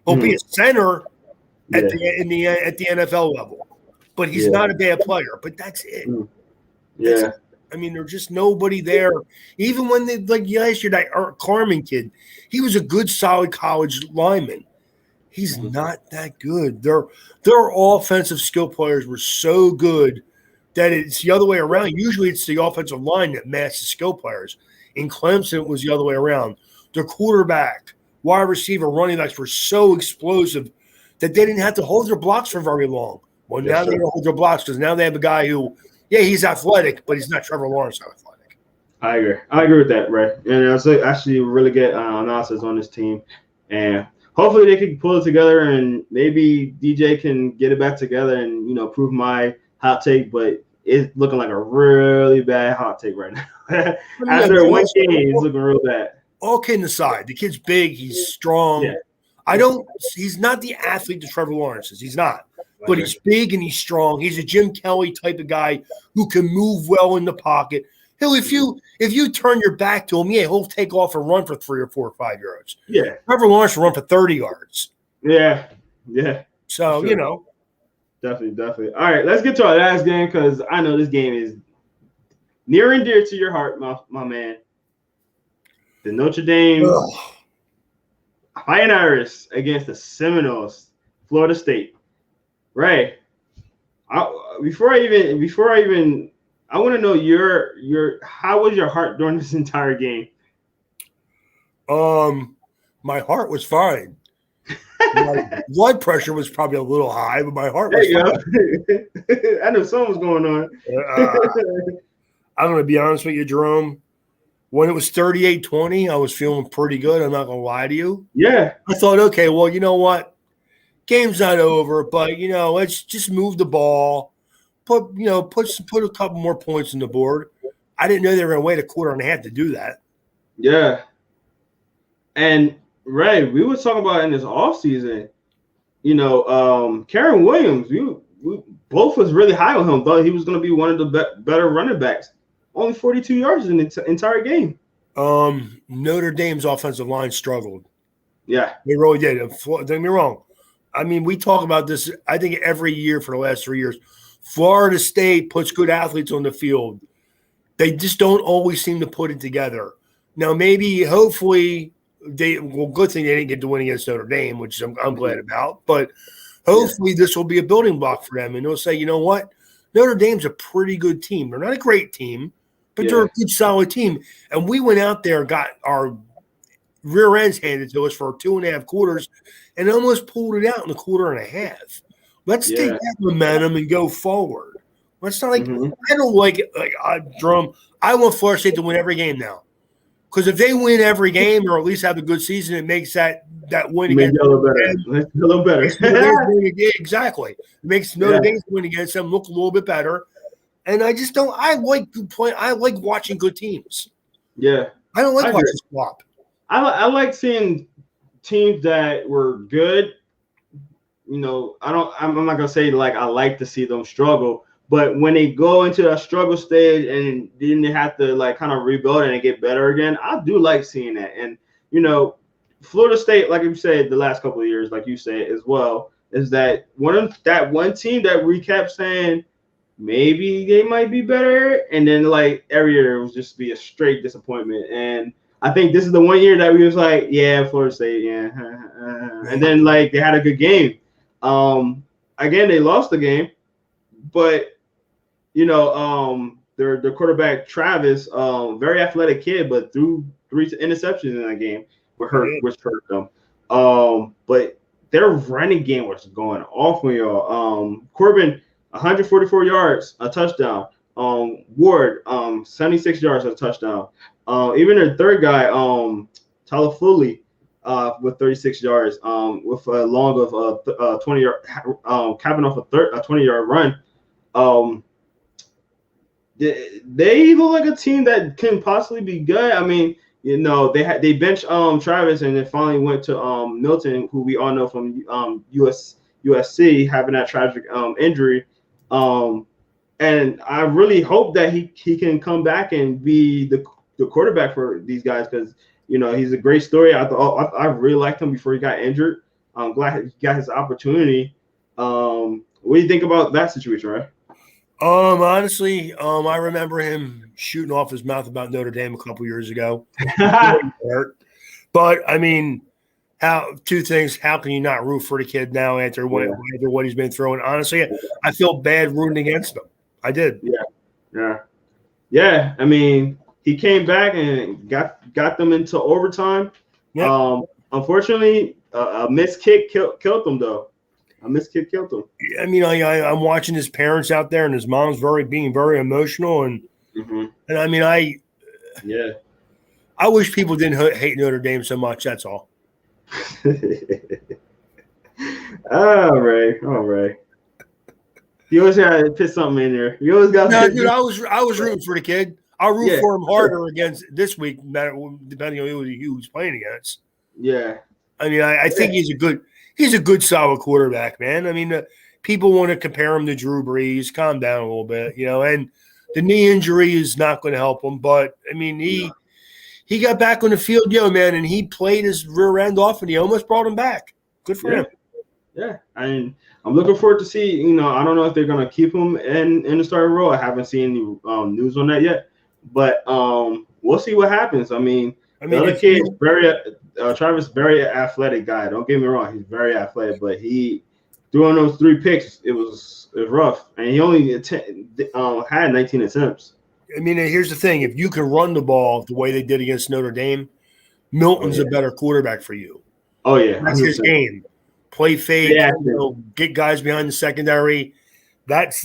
S2: He'll be a center at the NFL level, but he's not a bad player. But that's it.
S1: Yeah.
S2: I mean, there's just nobody there. Even when they last year, that Art Carmen kid, he was a good, solid college lineman. He's not that good. Their offensive skill players were so good that it's the other way around. Usually, it's the offensive line that matches skill players. In Clemson, it was the other way around. Their quarterback, wide receiver, running backs were so explosive that they didn't have to hold their blocks for very long. Well, now they don't hold their blocks because now they have a guy who, he's athletic, but he's not Trevor Lawrence athletic.
S1: I agree with that, Ray. And it's actually really good analysis on this team. And hopefully they can pull it together, and maybe DJ can get it back together and, prove my hot take, but it's looking like a really bad hot take right now. After one game, it's looking real bad.
S2: All kidding aside, the kid's big, he's strong. Yeah. He's not the athlete that Trevor Lawrence is. He's not. But he's big and he's strong. He's a Jim Kelly type of guy who can move well in the pocket. If you turn your back to him, he'll take off and run for 3 or 4 or 5 yards.
S1: Yeah.
S2: Trevor Lawrence will run for 30 yards.
S1: Yeah.
S2: So,
S1: sure. Definitely. All right, let's get to our last game because I know this game is near and dear to your heart, my man. The Notre Dame Fighting Irish against the Seminoles, Florida State. Ray, before I want to know your how was your heart during this entire game?
S2: My heart was fine. My blood pressure was probably a little high, but my heart was fine.
S1: I know something was going on.
S2: I'm going to be honest with you, Jerome. When it was 38-20, I was feeling pretty good. I'm not going to lie to you.
S1: Yeah.
S2: I thought, okay, well, you know what? Game's not over, but, let's just move the ball, put a couple more points on the board. I didn't know they were going to wait a quarter and a half to do that.
S1: Yeah. And, Ray, we were talking about in this offseason, Karen Williams, we both was really high on him. Thought he was going to be one of the better running backs. Only 42 yards in the entire game.
S2: Notre Dame's offensive line struggled.
S1: Yeah.
S2: They really did. Don't get me wrong. I mean, we talk about this, I think, every year for the last 3 years. Florida State puts good athletes on the field. They just don't always seem to put it together. Now, hopefully, good thing they didn't get to win against Notre Dame, which I'm glad about. But hopefully this will be a building block for them. And they'll say, you know what? Notre Dame's a pretty good team. They're not a great team, but they're a good, solid team. And we went out there, got our rear ends handed to us for 2.5 quarters, and almost pulled it out in a quarter and a half. Let's take that momentum and go forward. Let's not I don't like it. Drum. I want Florida State to win every game now. Because if they win every game or at least have a good season, it makes that win against
S1: them a little better.
S2: Exactly. It makes Notre Dame's win against them look a little bit better. And I just don't. I like playing. I like watching good teams.
S1: Yeah,
S2: I don't like
S1: I
S2: watching
S1: agree.
S2: flop.
S1: I like seeing teams that were good. You know, I'm not gonna say like I like to see them struggle, but when they go into a struggle stage and then they have to like kind of rebuild and get better again, I do like seeing that. And you know, Florida State, like you said, the last couple of years, like you said as well, is that one team that we kept saying maybe they might be better, and then like every year it was just be a straight disappointment. And I think this is the one year that we was like, yeah, Florida State, yeah, and then like they had a good game. Again, they lost the game, but you know, their quarterback Travis, very athletic kid, but threw 3 interceptions in that game, which hurt them. But their running game was going off on y'all. Corbin, 144 yards, a touchdown. Ward, 76 yards, a touchdown. Even their third guy, Talafuli, with 36 yards, with a long of 20 yard, capping off a 20-yard run. They look like a team that can possibly be good. I mean, you know, they benched Travis and then finally went to Milton, who we all know from USC having that tragic injury. And I really hope that he can come back and be the quarterback for these guys, because you know he's a great story. I really liked him before he got injured. I'm glad he got his opportunity. What do you think about that situation, right?
S2: Honestly, I remember him shooting off his mouth about Notre Dame a couple years ago. But I mean, two things. How can you not root for the kid now after what he's been throwing? Honestly, I feel bad rooting against him. I did.
S1: Yeah. I mean, he came back and got them into overtime. Yep. Unfortunately, a missed kick killed them, though. A missed kick killed him.
S2: I mean, I'm watching his parents out there, and his mom's being very emotional, and and I mean, I wish people didn't hate Notre Dame so much. That's all.
S1: All right. You always gotta put something in there. You always got.
S2: No, dude, I was rooting for the kid. I'll root for him harder against this week, depending on who he was playing against.
S1: Yeah.
S2: I mean, I think he's a good solid quarterback, man. I mean, people want to compare him to Drew Brees. Calm down a little bit, you know. And the knee injury is not going to help him, but I mean, he got back on the field, man, and he played his rear end off, and he almost brought him back. Good for him.
S1: Yeah, and I'm looking forward to see. You know, I don't know if they're going to keep him in the starting role. I haven't seen any news on that yet, but we'll see what happens. I mean the other kid is Travis, very athletic guy. Don't get me wrong, he's very athletic, but he throwing those 3 picks, it was rough, and he only had 19 attempts.
S2: I mean, here's the thing: if you can run the ball the way they did against Notre Dame, Milton's a better quarterback for you.
S1: Oh yeah,
S2: that's 100%. His game. Play fake, get guys behind the secondary. That's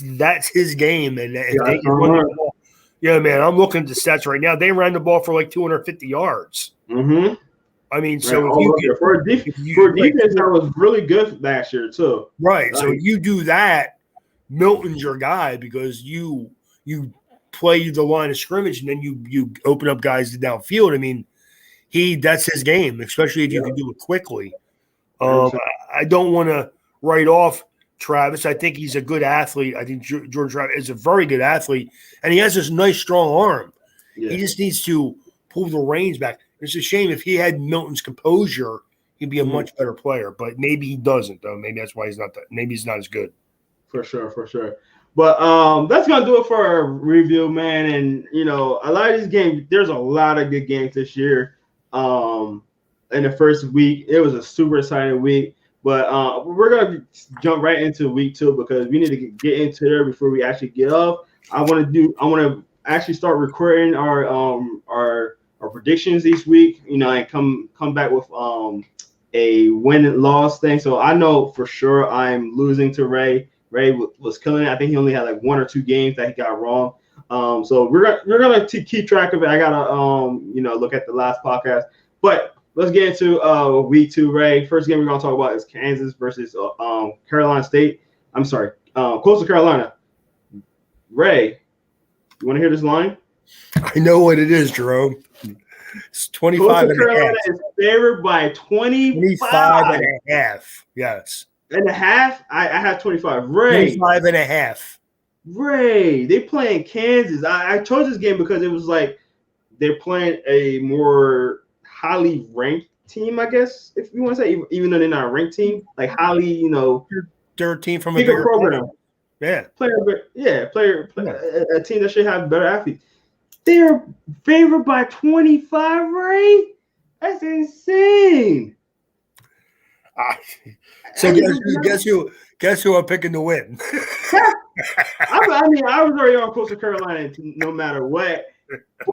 S2: his game, and if they can run the ball. Yeah, man, I'm looking at the stats right now. They ran the ball for like 250 yards.
S1: Mm-hmm.
S2: I mean, so
S1: for defense, that was really good last year too.
S2: Right. So you do that, Milton's your guy, because you play the line of scrimmage and then you open up guys downfield. I mean, that's his game, especially if you can do it quickly. I don't want to write off Travis. I think he's a good athlete. I think Jordan Travis is a very good athlete, and he has this nice, strong arm. Yeah. He just needs to pull the reins back. It's a shame. If he had Milton's composure, he'd be a much better player, but maybe he doesn't, though. Maybe that's why maybe he's not as good. For sure. But that's going to do it for our review, man. And, you know, a lot of these games, there's a lot of good games this year. In the first week, it was a super exciting week. But we're going to jump right into week 2 because we need to get into there before we actually get off. I want to actually start recording our predictions each week, you know, and come back with a win and loss thing. So I know for sure I'm losing to Ray. Ray was killing it. I think he only had like 1 or 2 games that he got wrong. So we're gonna keep track of it. I gotta look at the last podcast. But let's get into week 2, Ray. First game we're gonna talk about is Kansas versus Carolina State. I'm sorry, Coastal Carolina. Ray,
S1: You want to hear this line?
S2: I know what it is, Jerome. It's 25
S1: Coastal
S2: and
S1: Carolina
S2: a half.
S1: is favored by
S2: 25 and a half. Yes.
S1: And a half? I have 25. Ray.
S2: 25 and a half.
S1: Ray. They playing Kansas. I chose this game because it was like they're playing a more highly ranked team, I guess, if you want to say, even though they're not a ranked team. Like highly,
S2: They're a team from a
S1: bigger program.
S2: Yeah.
S1: A team that should have better athletes. They're favored by 25, Ray? That's insane.
S2: So guess who I'm picking to win?
S1: I mean, I was already on Coastal Carolina no matter what.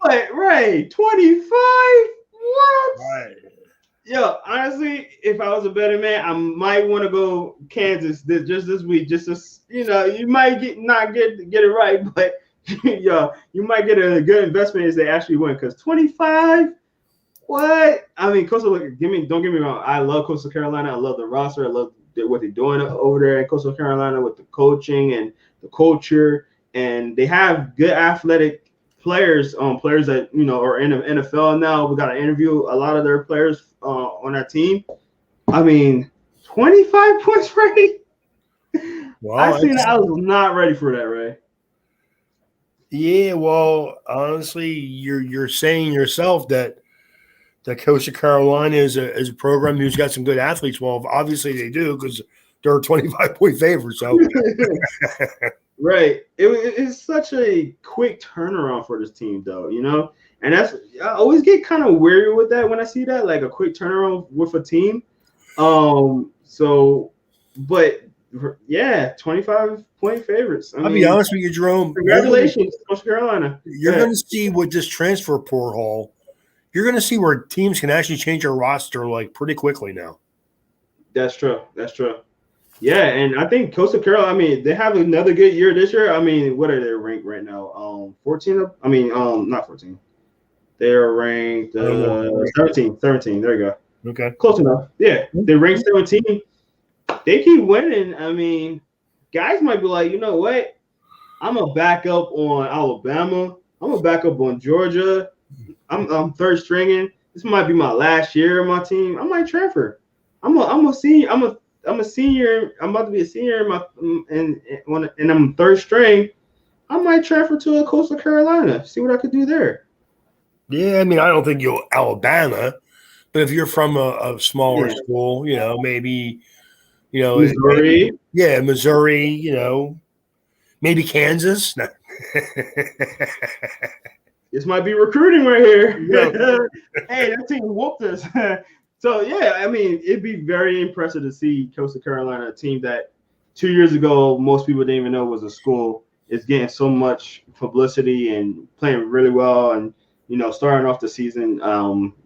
S1: But Ray, 25? What?
S2: Right.
S1: Yo, honestly, if I was a betting man, I might want to go Kansas this week. Just to, you might not get it right, but yo, you might get a good investment if they actually win. Because 25, what? I mean, don't get me wrong. I love Coastal Carolina. I love the roster. I love what they're doing over there in Coastal Carolina with the coaching and the culture. And they have good athletic players that are in the NFL now. We got to interview a lot of their players on our team. I mean, 25 points, Ray.
S2: Well,
S1: I was not ready for that, Ray.
S2: Yeah, well, honestly, you're saying yourself that Coastal Carolina is a program who's got some good athletes. Well, obviously they do because they're a 25-point favorite. So,
S1: right, it's such a quick turnaround for this team, though. And I always get kind of weary with that when I see that, like a quick turnaround with a team. But yeah, 25-point favorites.
S2: I'll be honest with you, Jerome.
S1: Congratulations, Coastal Carolina.
S2: You're going to see with this transfer portal, you're going to see where teams can actually change their roster like pretty quickly now.
S1: That's true. Yeah, and I think Coastal Carolina, I mean, they have another good year this year. I mean, what are they ranked right now? 14? I mean, not 14. They're ranked 17. There you go.
S2: Okay.
S1: Close enough. Yeah, they're ranked 17. They keep winning. I mean, guys might be like, you know what? I'm going to back up on Alabama. I'm going to back up on Georgia. I'm third stringing. This might be my last year on my team. I might transfer. I'm a senior. I'm a senior. I'm about to be a senior and I'm third string. I might transfer to a Coastal Carolina. See what I could do there.
S2: Yeah, I mean, I don't think you'll Alabama, but if you're from a smaller school, maybe,
S1: Missouri.
S2: Missouri, maybe Kansas. No.
S1: This might be recruiting right here. Hey, that team whooped us. So, yeah, I mean, it'd be very impressive to see Coastal Carolina, a team that 2 years ago most people didn't even know was a school, is getting so much publicity and playing really well and, starting off the season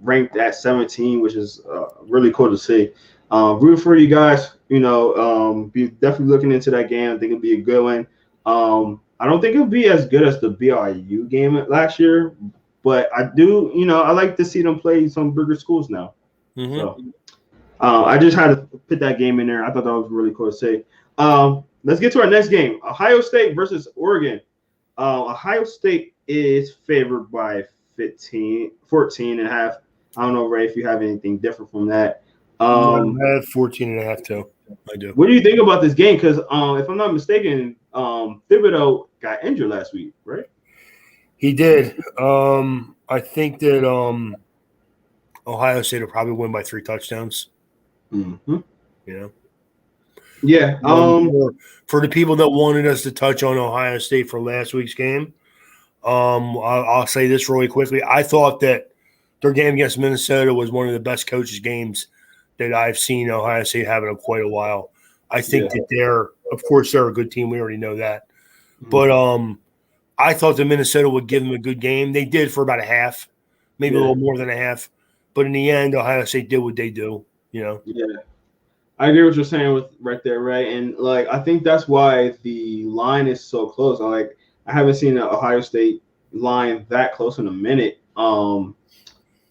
S1: ranked at 17, which is really cool to see. Root for you guys, be definitely looking into that game. I think it'll be a good one. I don't think it'll be as good as the BYU game last year, but I do, I like to see them play some bigger schools now. Mm-hmm. So I just had to put that game in there. I thought that was really cool to see. Let's get to our next game. Ohio State versus Oregon. Ohio State is favored by 14 and a half. I don't know, Ray, if you have anything different from that.
S2: I have 14 and a half too. I do.
S1: What do you think about this game? Because if I'm not mistaken, Thibodeau got injured last week, right?
S2: He did. I think that Ohio State will probably win by 3 touchdowns.
S1: Mm-hmm.
S2: Yeah. For the people that wanted us to touch on Ohio State for last week's game, I'll say this really quickly. I thought that their game against Minnesota was one of the best coaches' games that I've seen Ohio State have in quite a while. I think that they're a good team. We already know that. Mm-hmm. But I thought that Minnesota would give them a good game. They did for about a half, maybe a little more than a half. But in the end, Ohio State did what they do, Yeah.
S1: I agree what you're saying right there, right? And, I think that's why the line is so close. I haven't seen an Ohio State line that close in a minute. Oregon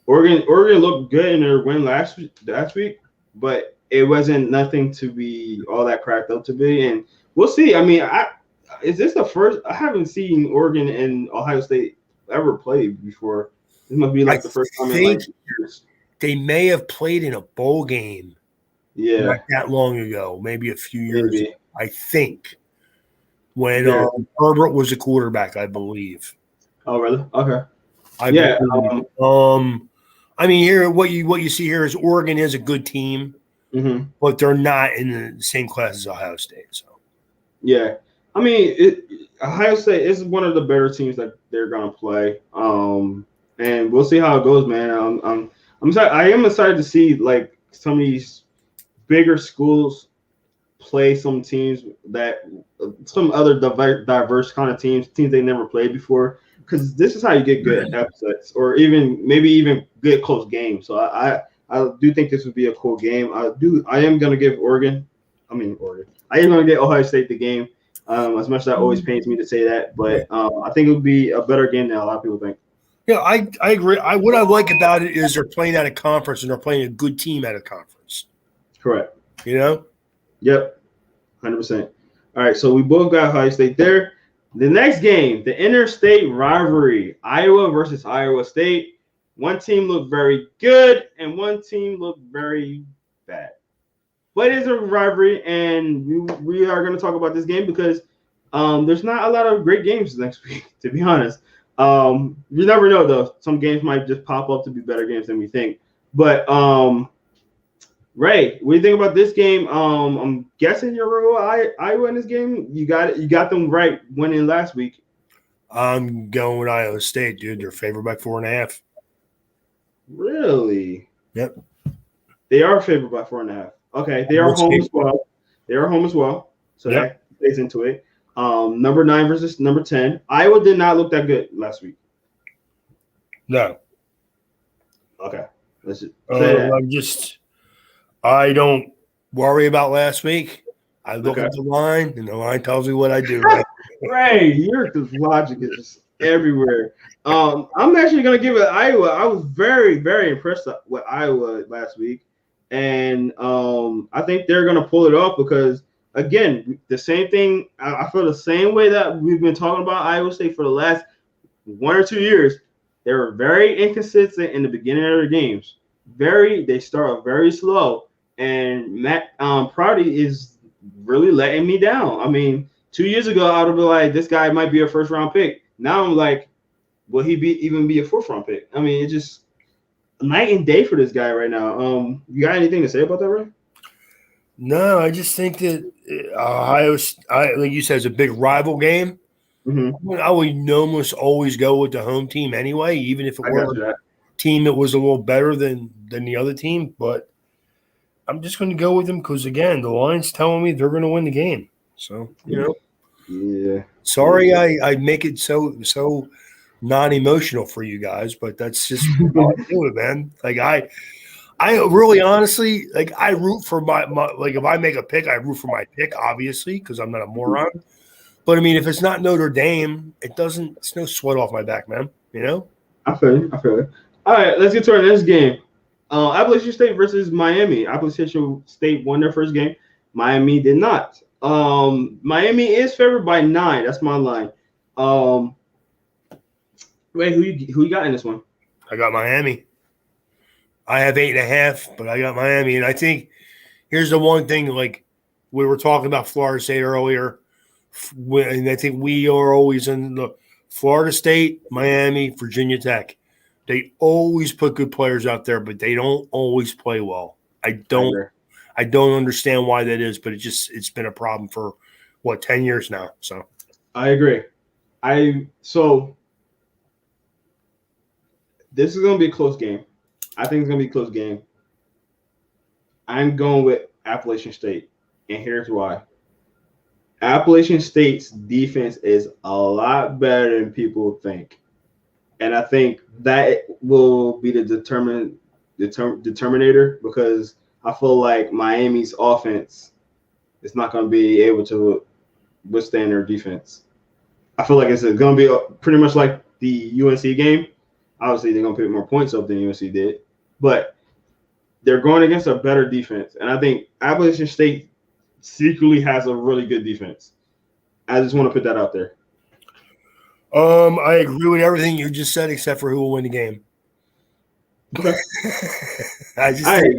S1: looked good in their win last week, but it wasn't nothing to be all that cracked up to be. And we'll see. I mean, is this the first? I haven't seen Oregon and Ohio State ever play before. This must be like the first time in like years.
S2: They may have played in a bowl game.
S1: Yeah,
S2: not that long ago, maybe a few years ago, I think, when Herbert was a quarterback, I believe.
S1: Oh, really? Okay.
S2: I mean, here what you see here is Oregon is a good team, but they're not in the same class as Ohio State. So,
S1: yeah, I mean, Ohio State is one of the better teams that they're gonna play. And we'll see how it goes, man. I'm excited. I am excited to see like some of these bigger schools play some teams that some other diverse kind of teams they never played before, because this is how you get good upsets or maybe even good close games. So I do think this would be a cool game. I am gonna give Oregon. I am gonna get Ohio State the game. As much as that always pains me to say that, but I think it would be a better game than a lot of people think.
S2: Yeah, I agree. What I like about it is they're playing at a conference and they're playing a good team at a conference.
S1: Correct.
S2: You know?
S1: Yep. 100%. All right, so we both got Ohio State there. The next game, the interstate rivalry, Iowa versus Iowa State. One team looked very good and one team looked very bad. But it's a rivalry, and we are going to talk about this game because there's not a lot of great games next week, to be honest. You never know, though. Some games might just pop up to be better games than we think. But Ray, what do you think about this game? I'm guessing you're going to go Iowa in this game. You got it. You got them right winning last week.
S2: I'm going with Iowa State, dude. They're favored by 4.5.
S1: Really?
S2: Yep.
S1: They are favored by 4.5. Okay, they are home as well. They are home as well, so that plays into it. Number 9 versus number 10. Iowa did not look that good last week.
S2: No.
S1: Okay, let's just say that.
S2: I don't worry about last week. I look at the line, and the line tells me what I do.
S1: Ray, your logic is just everywhere. I'm actually going to give it Iowa. I was very, very impressed with Iowa last week. And I think they're going to pull it off because, again, the same thing. I feel the same way that we've been talking about Iowa State for the last 1 or 2 years. They were very inconsistent in the beginning of their games. They start very slow. And Matt Prouty is really letting me down. I mean, 2 years ago, I would have been like, this guy might be a first-round pick. Now I'm like, will he even be a fourth-round pick? I mean, it's just night and day for this guy right now. You got anything to say about that, Ray?
S2: No, I just think that Ohio, like you said, is a big rival game. I would almost always go with the home team anyway, even if it were a team that was a little better than the other team. But I'm just going to go with them because, again, the line's telling me they're going to win the game. So,
S1: Yeah.
S2: Sorry, I make it so non-emotional for you guys, but that's just how I do it, man. Like I really honestly, like I root for my like if I make a pick, I root for my pick, obviously, because I'm not a moron. But I mean, if it's not Notre Dame, it's no sweat off my back, man. You know?
S1: I feel you. All right, let's get to our next game. Appalachian State versus Miami. Appalachian State won their first game. Miami did not. Miami is favored by 9. That's my line. Wait, who you got in this one?
S2: I got Miami. I have 8.5, but I got Miami. And I think here's the one thing, like we were talking about Florida State earlier, and I think we are always in the Florida State, Miami, Virginia Tech. They always put good players out there, but they don't always play well. I don't understand why that is, but it's been a problem for 10 years now. So
S1: I agree. So this is going to be a close game. I think it's going to be a close game. I'm going with Appalachian State, and here's why. Appalachian State's defense is a lot better than people think. And I think that will be the determinator because I feel like Miami's offense is not going to be able to withstand their defense. I feel like it's going to be pretty much like the UNC game. Obviously, they're going to put more points up than UNC did. But they're going against a better defense. And I think Appalachian State secretly has a really good defense. I just want to put that out there.
S2: I agree with everything you just said, except for who will win the game.
S1: Okay.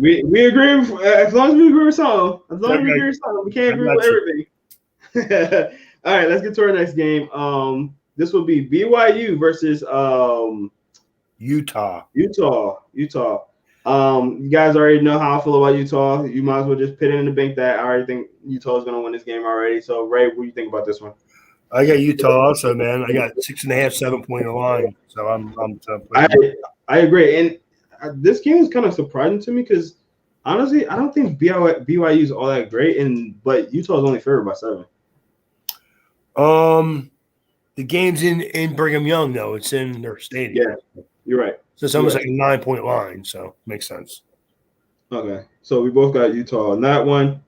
S1: We agree as long as we agree with something. As long as we agree with something, we can't agree with everything. All right, let's get to our next game. This will be BYU versus
S2: Utah.
S1: You guys already know how I feel about Utah. You might as well just put it in the bank that I already think Utah is going to win this game already. So, Ray, what do you think about this one?
S2: I got Utah also, man. I got 6.5, 7 point line. So
S1: I agree. And this game is kind of surprising to me because honestly, I don't think BYU is all that great, but Utah is only favored by 7.
S2: The game's in Brigham Young though. It's in their stadium.
S1: Yeah, you're right.
S2: So it's almost like a 9 point line. So makes sense.
S1: Okay, so we both got Utah on that one.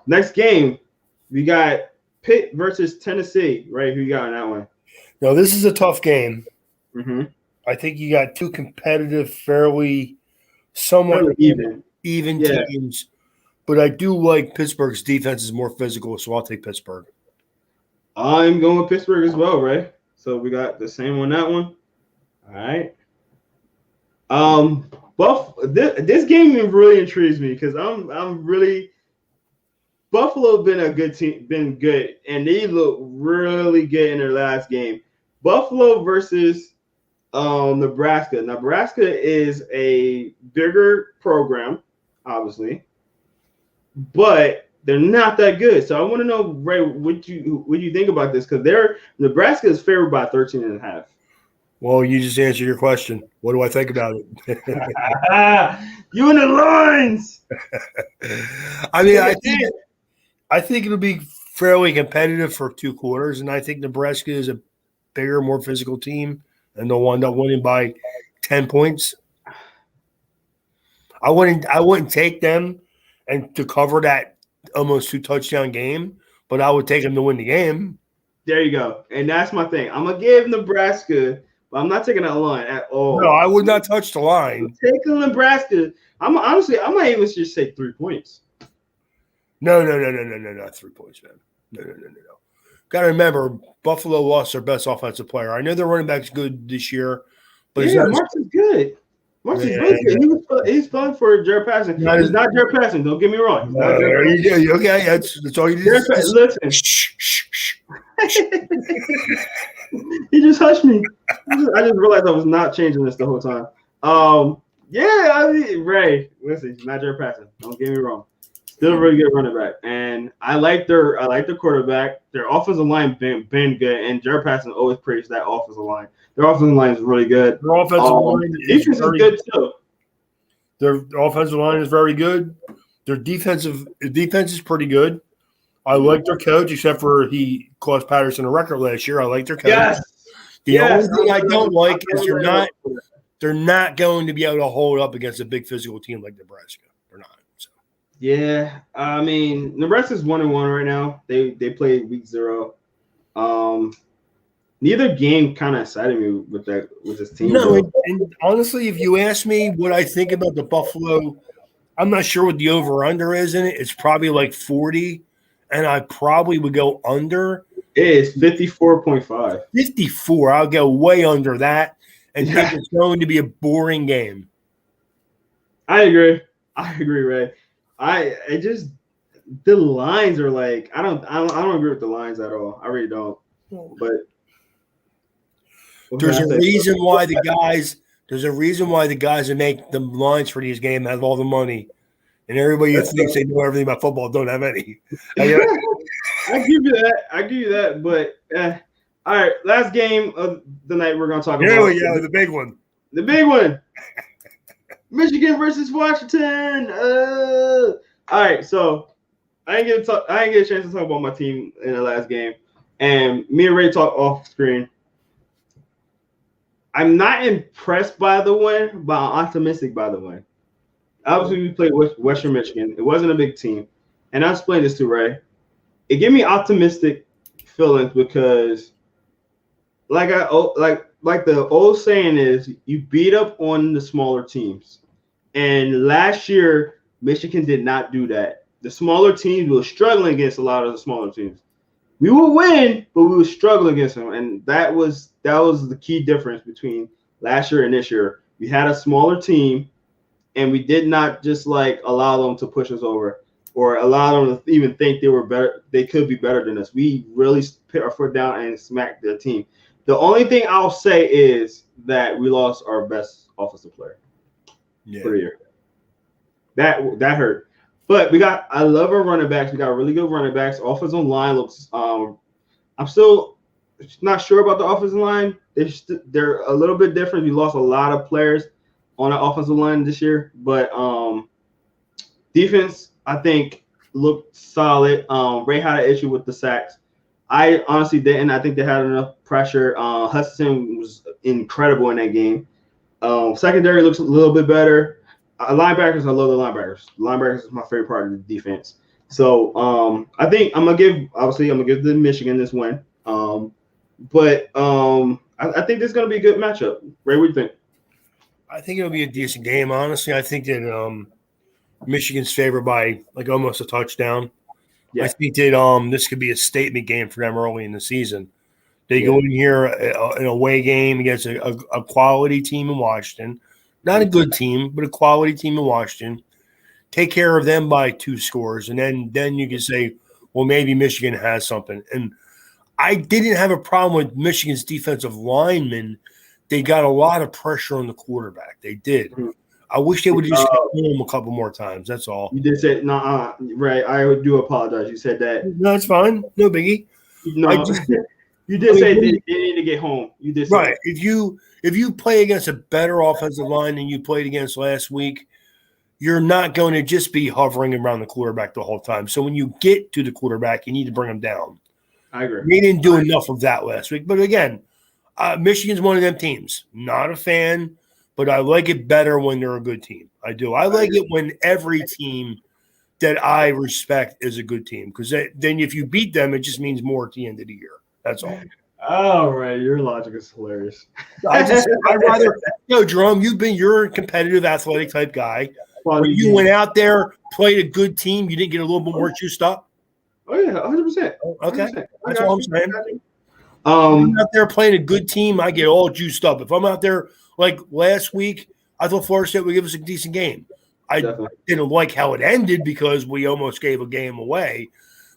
S1: Next game, we got Pitt versus Tennessee. Right, who you got on that one?
S2: No, this is a tough game.
S1: Mm-hmm.
S2: I think you got two competitive, somewhat even teams. But I do like Pittsburgh's defense is more physical, so I'll take Pittsburgh.
S1: I'm going with Pittsburgh as well, right? So we got the same on that one. All right. This game really intrigues me because I'm really Buffalo been a good team, been good, and they look really good in their last game. Buffalo versus Nebraska. Nebraska is a bigger program, obviously, but they're not that good. So I want to know, Ray, what you think about this? Because Nebraska is favored by 13.5.
S2: Well, you just answered your question. What do I think about it?
S1: You in the lines.
S2: I mean, I think it'll be fairly competitive for 2 quarters, and I think Nebraska is a bigger, more physical team, and they'll wind up winning by 10 points. I wouldn't take them and to cover that almost 2-touchdown game, but I would take them to win the game.
S1: There you go. And that's my thing. I'm going to give Nebraska, but I'm not taking that line at all.
S2: No, I would not touch the line.
S1: Taking Nebraska. I might even just say 3 points.
S2: No, 3 points, man. No. Got to remember, Buffalo lost their best offensive player. I know their running back's good this year, but
S1: Marks is good. Marks is really good. He's playing for Jared Patterson. It's not Jared Patterson. Don't get me wrong.
S2: There you go. Okay, that's all you need.
S1: Listen. Shh. He just hushed me. I just realized I was not changing this the whole time. Ray, listen, he's not Jared Patterson. Don't get me wrong. Still a really good running back, and I like their quarterback. Their offensive line been good, and Jared Patterson always praised that offensive line. Their offensive line is really good.
S2: Their offensive line
S1: is good too.
S2: Their offensive line is very good. Their defense is pretty good. I like their coach, except for he cost Patterson a record last year. I like their coach.
S1: Yes.
S2: The only thing I don't like is they're not going to be able to hold up against a big physical team like Nebraska. They're not. So.
S1: Yeah, I mean, Nebraska's 1-1 right now. They played week 0. Neither game kind of excited me with this team.
S2: No, and honestly, if you ask me what I think about the Buffalo, I'm not sure what the over-under is in it. It's probably like 40, and I probably would go under.
S1: It is 54.5.
S2: 54. I'll go way under that and think it's going to be a boring game.
S1: I agree, Ray. The lines are like I don't agree with the lines at all. I really don't. But
S2: there's a reason why the guys that make the lines for these games have all the money, and everybody who thinks they know everything about football don't have any.
S1: I give you that. But all right, last game of the night we're gonna talk about.
S2: Here we go, the big one.
S1: The big one. Michigan versus Washington. All right, so I didn't get a chance to talk about my team in the last game, and me and Ray talked off screen. I'm not impressed by the win, but I'm optimistic by the win. Obviously, we played Western Michigan. It wasn't a big team, and I explained this to Ray. It gave me optimistic feelings because, like the old saying is, you beat up on the smaller teams. And last year, Michigan did not do that. The smaller teams were struggling against a lot of the smaller teams. we will win, but we will struggle against them, and that was the key difference between last year and this year. We had a smaller team, and we did not just like allow them to push us over or allow them to even think they were better. They could be better than us. We really put our foot down and smacked the team. The only thing I'll say is that we lost our best offensive player for the year. That hurt. But I love our running backs. We got really good running backs. Offensive line looks. I'm still not sure about the offensive line. They're a little bit different. We lost a lot of players on the offensive line this year, but defense I think looked solid. Ray had an issue with the sacks. I honestly didn't. I think they had enough pressure. Hudson was incredible in that game. Secondary looks a little bit better. Linebackers, I love the linebackers. Linebackers is my favorite part of the defense. So I think I'm gonna give the Michigan this win. But I think this is gonna be a good matchup. Ray, what do you think?
S2: I think it'll be a decent game. Honestly, I think that Michigan's favored by like almost a touchdown. Yeah. I think that this could be a statement game for them early in the season. They go in here an away game against a quality team in Washington. Not a good team, but a quality team in Washington. Take care of them by 2 scores, and then you can say, well, maybe Michigan has something. And I didn't have a problem with Michigan's defensive linemen. They got a lot of pressure on the quarterback. They did. Mm-hmm. I wish they would just get home a couple more times. That's all.
S1: You did say right. I do apologize. You said that.
S2: No, it's fine. No biggie.
S1: No, you did say they need to get home. You did say
S2: right. That. If you play against a better offensive line than you played against last week, you're not going to just be hovering around the quarterback the whole time. So when you get to the quarterback, you need to bring him down.
S1: I agree.
S2: We didn't do enough of that last week. But again, Michigan's one of them teams. Not a fan, but I like it better when they're a good team. I do. I like it when every team that I respect is a good team, because then if you beat them, it just means more at the end of the year. That's all.
S1: All right, your logic is hilarious.
S2: I'd rather, Jerome, you're a competitive, athletic type guy. You went out there, played a good team. You didn't get a little bit more juiced up.
S1: Oh yeah, 100%.
S2: Okay, that's all I'm saying. I'm out there playing a good team. I get all juiced up. If I'm out there like last week, I thought Florida State would give us a decent game. I didn't like how it ended because we almost gave a game away.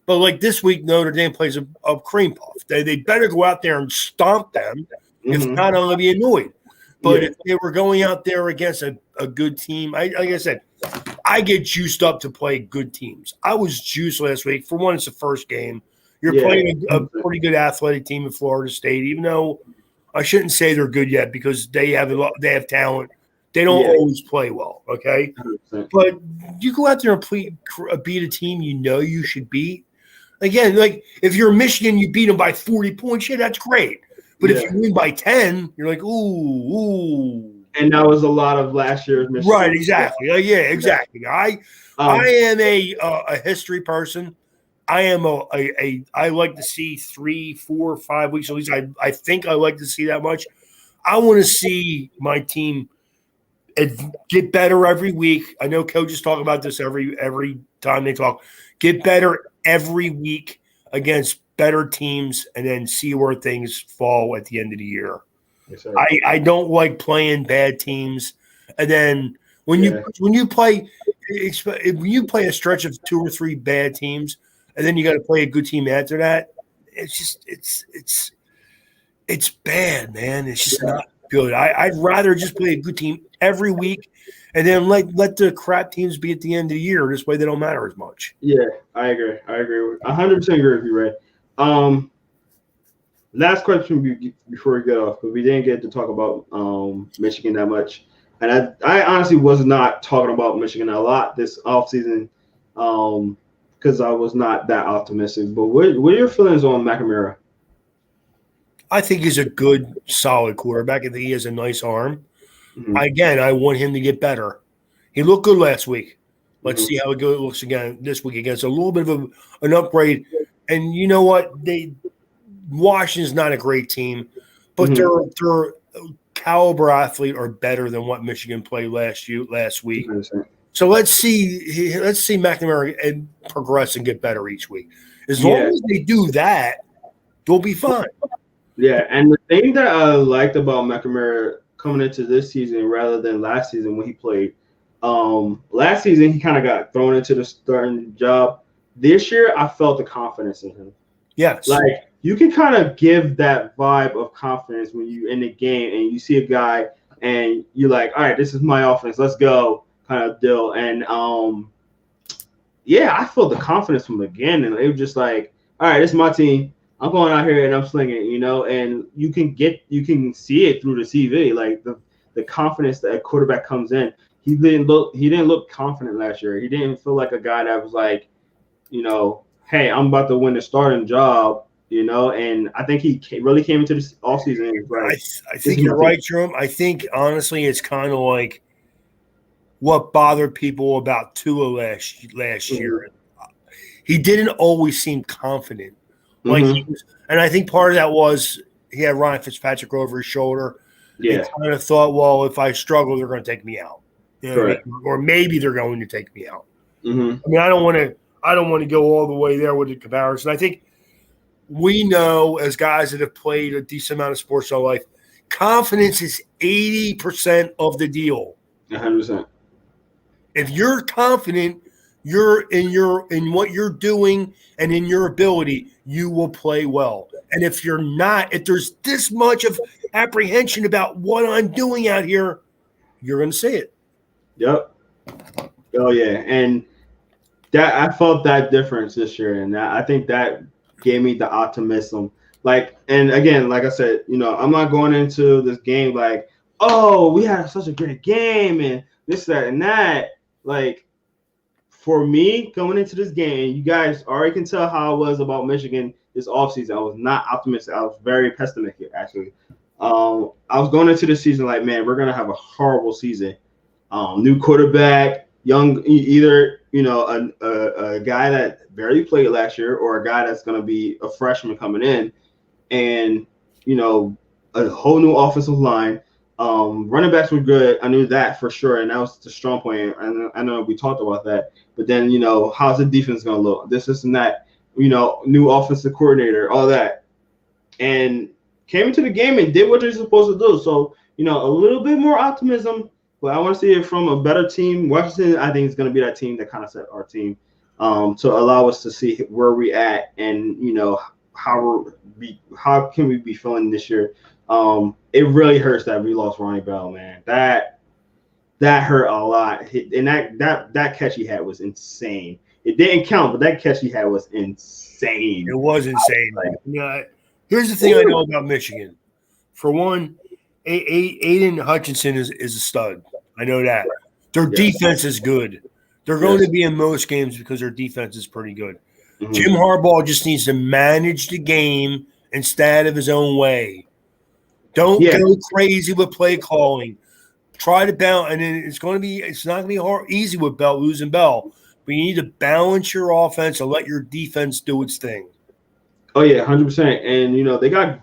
S2: But like this week, Notre Dame plays a cream puff. They better go out there and stomp them. Mm-hmm. If not, I'm going to be annoyed. But if they were going out there against a good team, like I said, I get juiced up to play good teams. I was juiced last week. For one, it's the first game. You're playing a pretty good athletic team in Florida State, even though I shouldn't say they're good yet because they have talent. They don't always play well, okay? 100%. But you go out there and beat a team you know you should beat. Again, like if you're Michigan, you beat them by 40 points. Yeah, that's great. But if you win by 10, you're like, ooh.
S1: And that was a lot of last year's Michigan.
S2: Right, exactly. Exactly. I am a history person. I am I like to see 3, 4, 5 weeks at least. I think I like to see that much. I want to see my team get better every week. I know coaches talk about this every time they talk. Get better every week against better teams, and then see where things fall at the end of the year. Yes, I don't like playing bad teams, and then when you play a stretch of 2 or 3 bad teams, and then you got to play a good team after that, it's bad, man. It's just not good. I'd rather just play a good team every week, and then let the crap teams be at the end of the year. This way, they don't matter as much.
S1: Yeah, I agree. 100% agree with you, Ray. Last question before we get off, because we didn't get to talk about Michigan that much, and I honestly was not talking about Michigan a lot this offseason because I was not that optimistic. But what are your feelings on McNamara?
S2: I think he's a good, solid quarterback. I think he has a nice arm. Mm-hmm. Again, I want him to get better. He looked good last week. Let's see how it looks again this week against a little bit of an upgrade. And you know what? Washington's not a great team, but their caliber athlete are better than what Michigan played last week. So let's see McNamara progress and get better each week. As long as they do that, they'll be fine.
S1: Yeah, and the thing that I liked about McNamara coming into this season rather than last season when he played, last season he kind of got thrown into the starting job. This year, I felt the confidence in him.
S2: Yes.
S1: Like, you can kind of give that vibe of confidence when you're in the game and you see a guy and you're like, all right, this is my offense. Let's go kind of deal. And, I felt the confidence from again. And it was just like, all right, this is my team. I'm going out here and I'm slinging, and you can see it through the CV, like the confidence that a quarterback comes in. He didn't look confident last year. He didn't feel like a guy that was like, hey, I'm about to win the starting job, and I think he really came into this offseason. Like,
S2: I think you're right, Jerome. I think, honestly, it's kind of like what bothered people about Tua last year. He didn't always seem confident. Like, and I think part of that was he had Ryan Fitzpatrick over his shoulder.
S1: Yeah.
S2: He kind of thought, well, if I struggle, they're going to take me out.
S1: Correct.
S2: Or maybe they're going to take me out.
S1: Mm-hmm.
S2: I mean, I don't want to go all the way there with the comparison. I think we know, as guys that have played a decent amount of sports in our life, confidence is 80% of the deal.
S1: 100%.
S2: If you're confident, you're in what you're doing and in your ability, you will play well. And if you're not, if there's this much of apprehension about what I'm doing out here, you're going to see it.
S1: Yep. Oh yeah, and that I felt that difference this year, and I think that gave me the optimism. Like, and again, like I said, I'm not going into this game like, oh, we had such a great game and this, that, and that. Like, for me, going into this game, you guys already can tell how I was about Michigan this offseason. I was not optimistic. I was very pessimistic, actually. I was going into the season like, man, we're going to have a horrible season. New quarterback, young, either, a guy that barely played last year or a guy that's going to be a freshman coming in, and, a whole new offensive line. Running backs were good. I knew that for sure, and that was the strong point. And I know we talked about that. But then, how's the defense going to look? This and that, new offensive coordinator, all that. And came into the game and did what they're supposed to do. So, a little bit more optimism, but I want to see it from a better team. Washington, I think, is going to be that team that kind of set our team to allow us to see where we're at and, how can we be feeling this year. It really hurts that we lost Ronnie Bell, man. That hurt a lot. And that catch he had was insane. It didn't count, but that catch he had was insane.
S2: It was insane. Here's the thing I know about Michigan. For one, Aiden Hutchinson is a stud. I know that. Their defense is good. They're going to be in most games because their defense is pretty good. Mm-hmm. Jim Harbaugh just needs to manage the game instead of his own way. Don't go crazy with play calling. Try to balance, and it's not going to be easy with losing Bell. But you need to balance your offense and let your defense do its thing.
S1: Oh yeah, 100%. And they got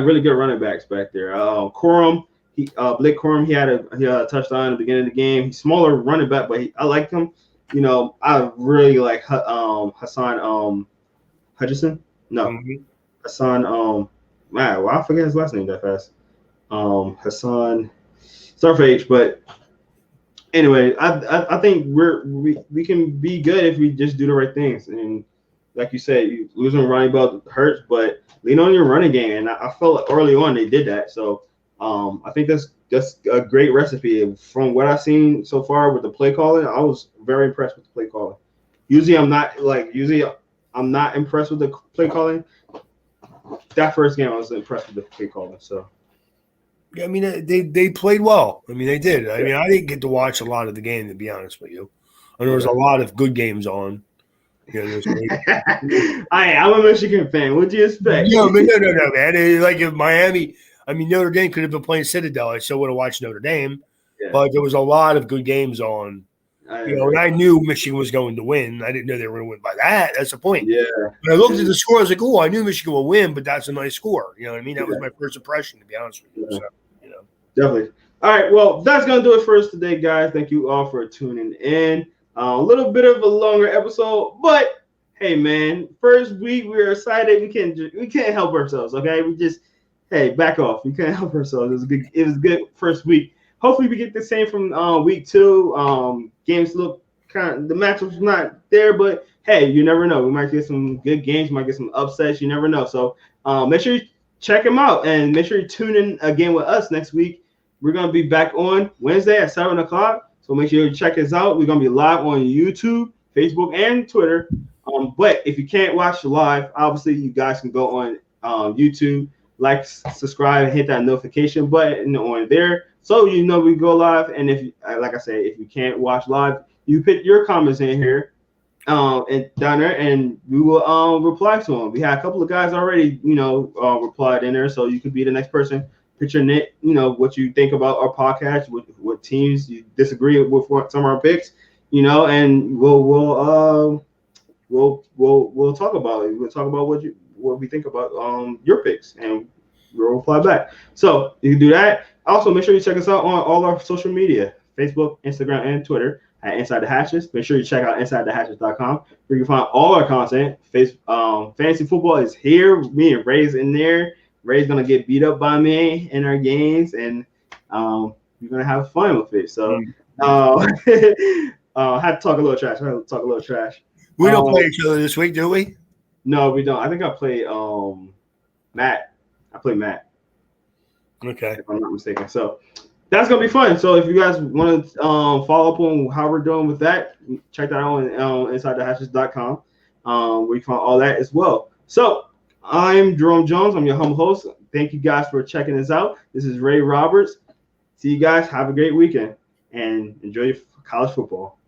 S1: really good running backs back there. Corum, Blake Corum, he had a touchdown at the beginning of the game. He's smaller running back, but I like him. I really like Hassan Hutchinson. No, Hassan. Man, well, I forget his last name that fast. Hassan. Start for H, but anyway, I think we can be good if we just do the right things. And like you said, losing Ronnie Bell hurts, but lean on your running game. And I felt early on they did that. So I think that's a great recipe. From what I've seen so far with the play calling, I was very impressed with the play calling. Usually I'm not impressed with the play calling. That first game I was impressed with the play calling. So.
S2: Yeah, I mean, they played well. I mean, they did. I mean, I didn't get to watch a lot of the game, to be honest with you. And there was a lot of good games on.
S1: I'm a Michigan fan. What'd you expect?
S2: No, man. Like if Miami, I mean, Notre Dame could have been playing Citadel. I still would have watched Notre Dame. Yeah. But there was a lot of good games on. And I knew Michigan was going to win. I didn't know they were going to win by that. That's the point.
S1: Yeah.
S2: When I looked at the score, I was like, oh, I knew Michigan would win, but that's a nice score. You know what I mean? That was my first impression, to be honest with you.
S1: Yeah.
S2: So,
S1: Definitely. All right. Well, that's going to do it for us today, guys. Thank you all for tuning in. A little bit of a longer episode, but hey man, first week we were excited. We can't help ourselves. Okay, we just back off. We can't help ourselves. It was good first week. Hopefully we get the same from week 2. Games look the matchup's not there, but hey, you never know. We might get some good games. We might get some upsets. You never know. So make sure you check them out and make sure you tune in again with us next week. We're gonna be back on Wednesday at 7:00. So make sure you check us out. We're gonna be live on YouTube, Facebook, and Twitter. But if you can't watch live, obviously you guys can go on YouTube, like, subscribe, and hit that notification button on there, so you know we go live. And if, like I said, if you can't watch live, you put your comments in here, and down there, and we will reply to them. We had a couple of guys already, replied in there, so you could be the next person. Put your what you think about our podcast, what teams you disagree with some of our picks, and we'll talk about it. We'll talk about what we think about your picks, and we'll reply back. So you can do that. Also, make sure you check us out on all our social media: Facebook, Instagram, and Twitter at Inside the Hatches. Make sure you check out InsideTheHatches.com, where you can find all our content. Fantasy football is here. Me and Ray's in there. Ray's gonna get beat up by me in our games, and we're gonna have fun with it. So I had to talk a little trash.
S2: We don't play each other this week, do we?
S1: No, we don't. I think I played Matt. I played Matt.
S2: Okay.
S1: If I'm not mistaken. So that's gonna be fun. So if you guys want to follow up on how we're doing with that, check that out on InsideTheHatches.com, where you can find all that as well. So I'm Jerome Jones. I'm your humble host. Thank you guys for checking us out. This is Ray Roberts. See you guys. Have a great weekend and enjoy your college football.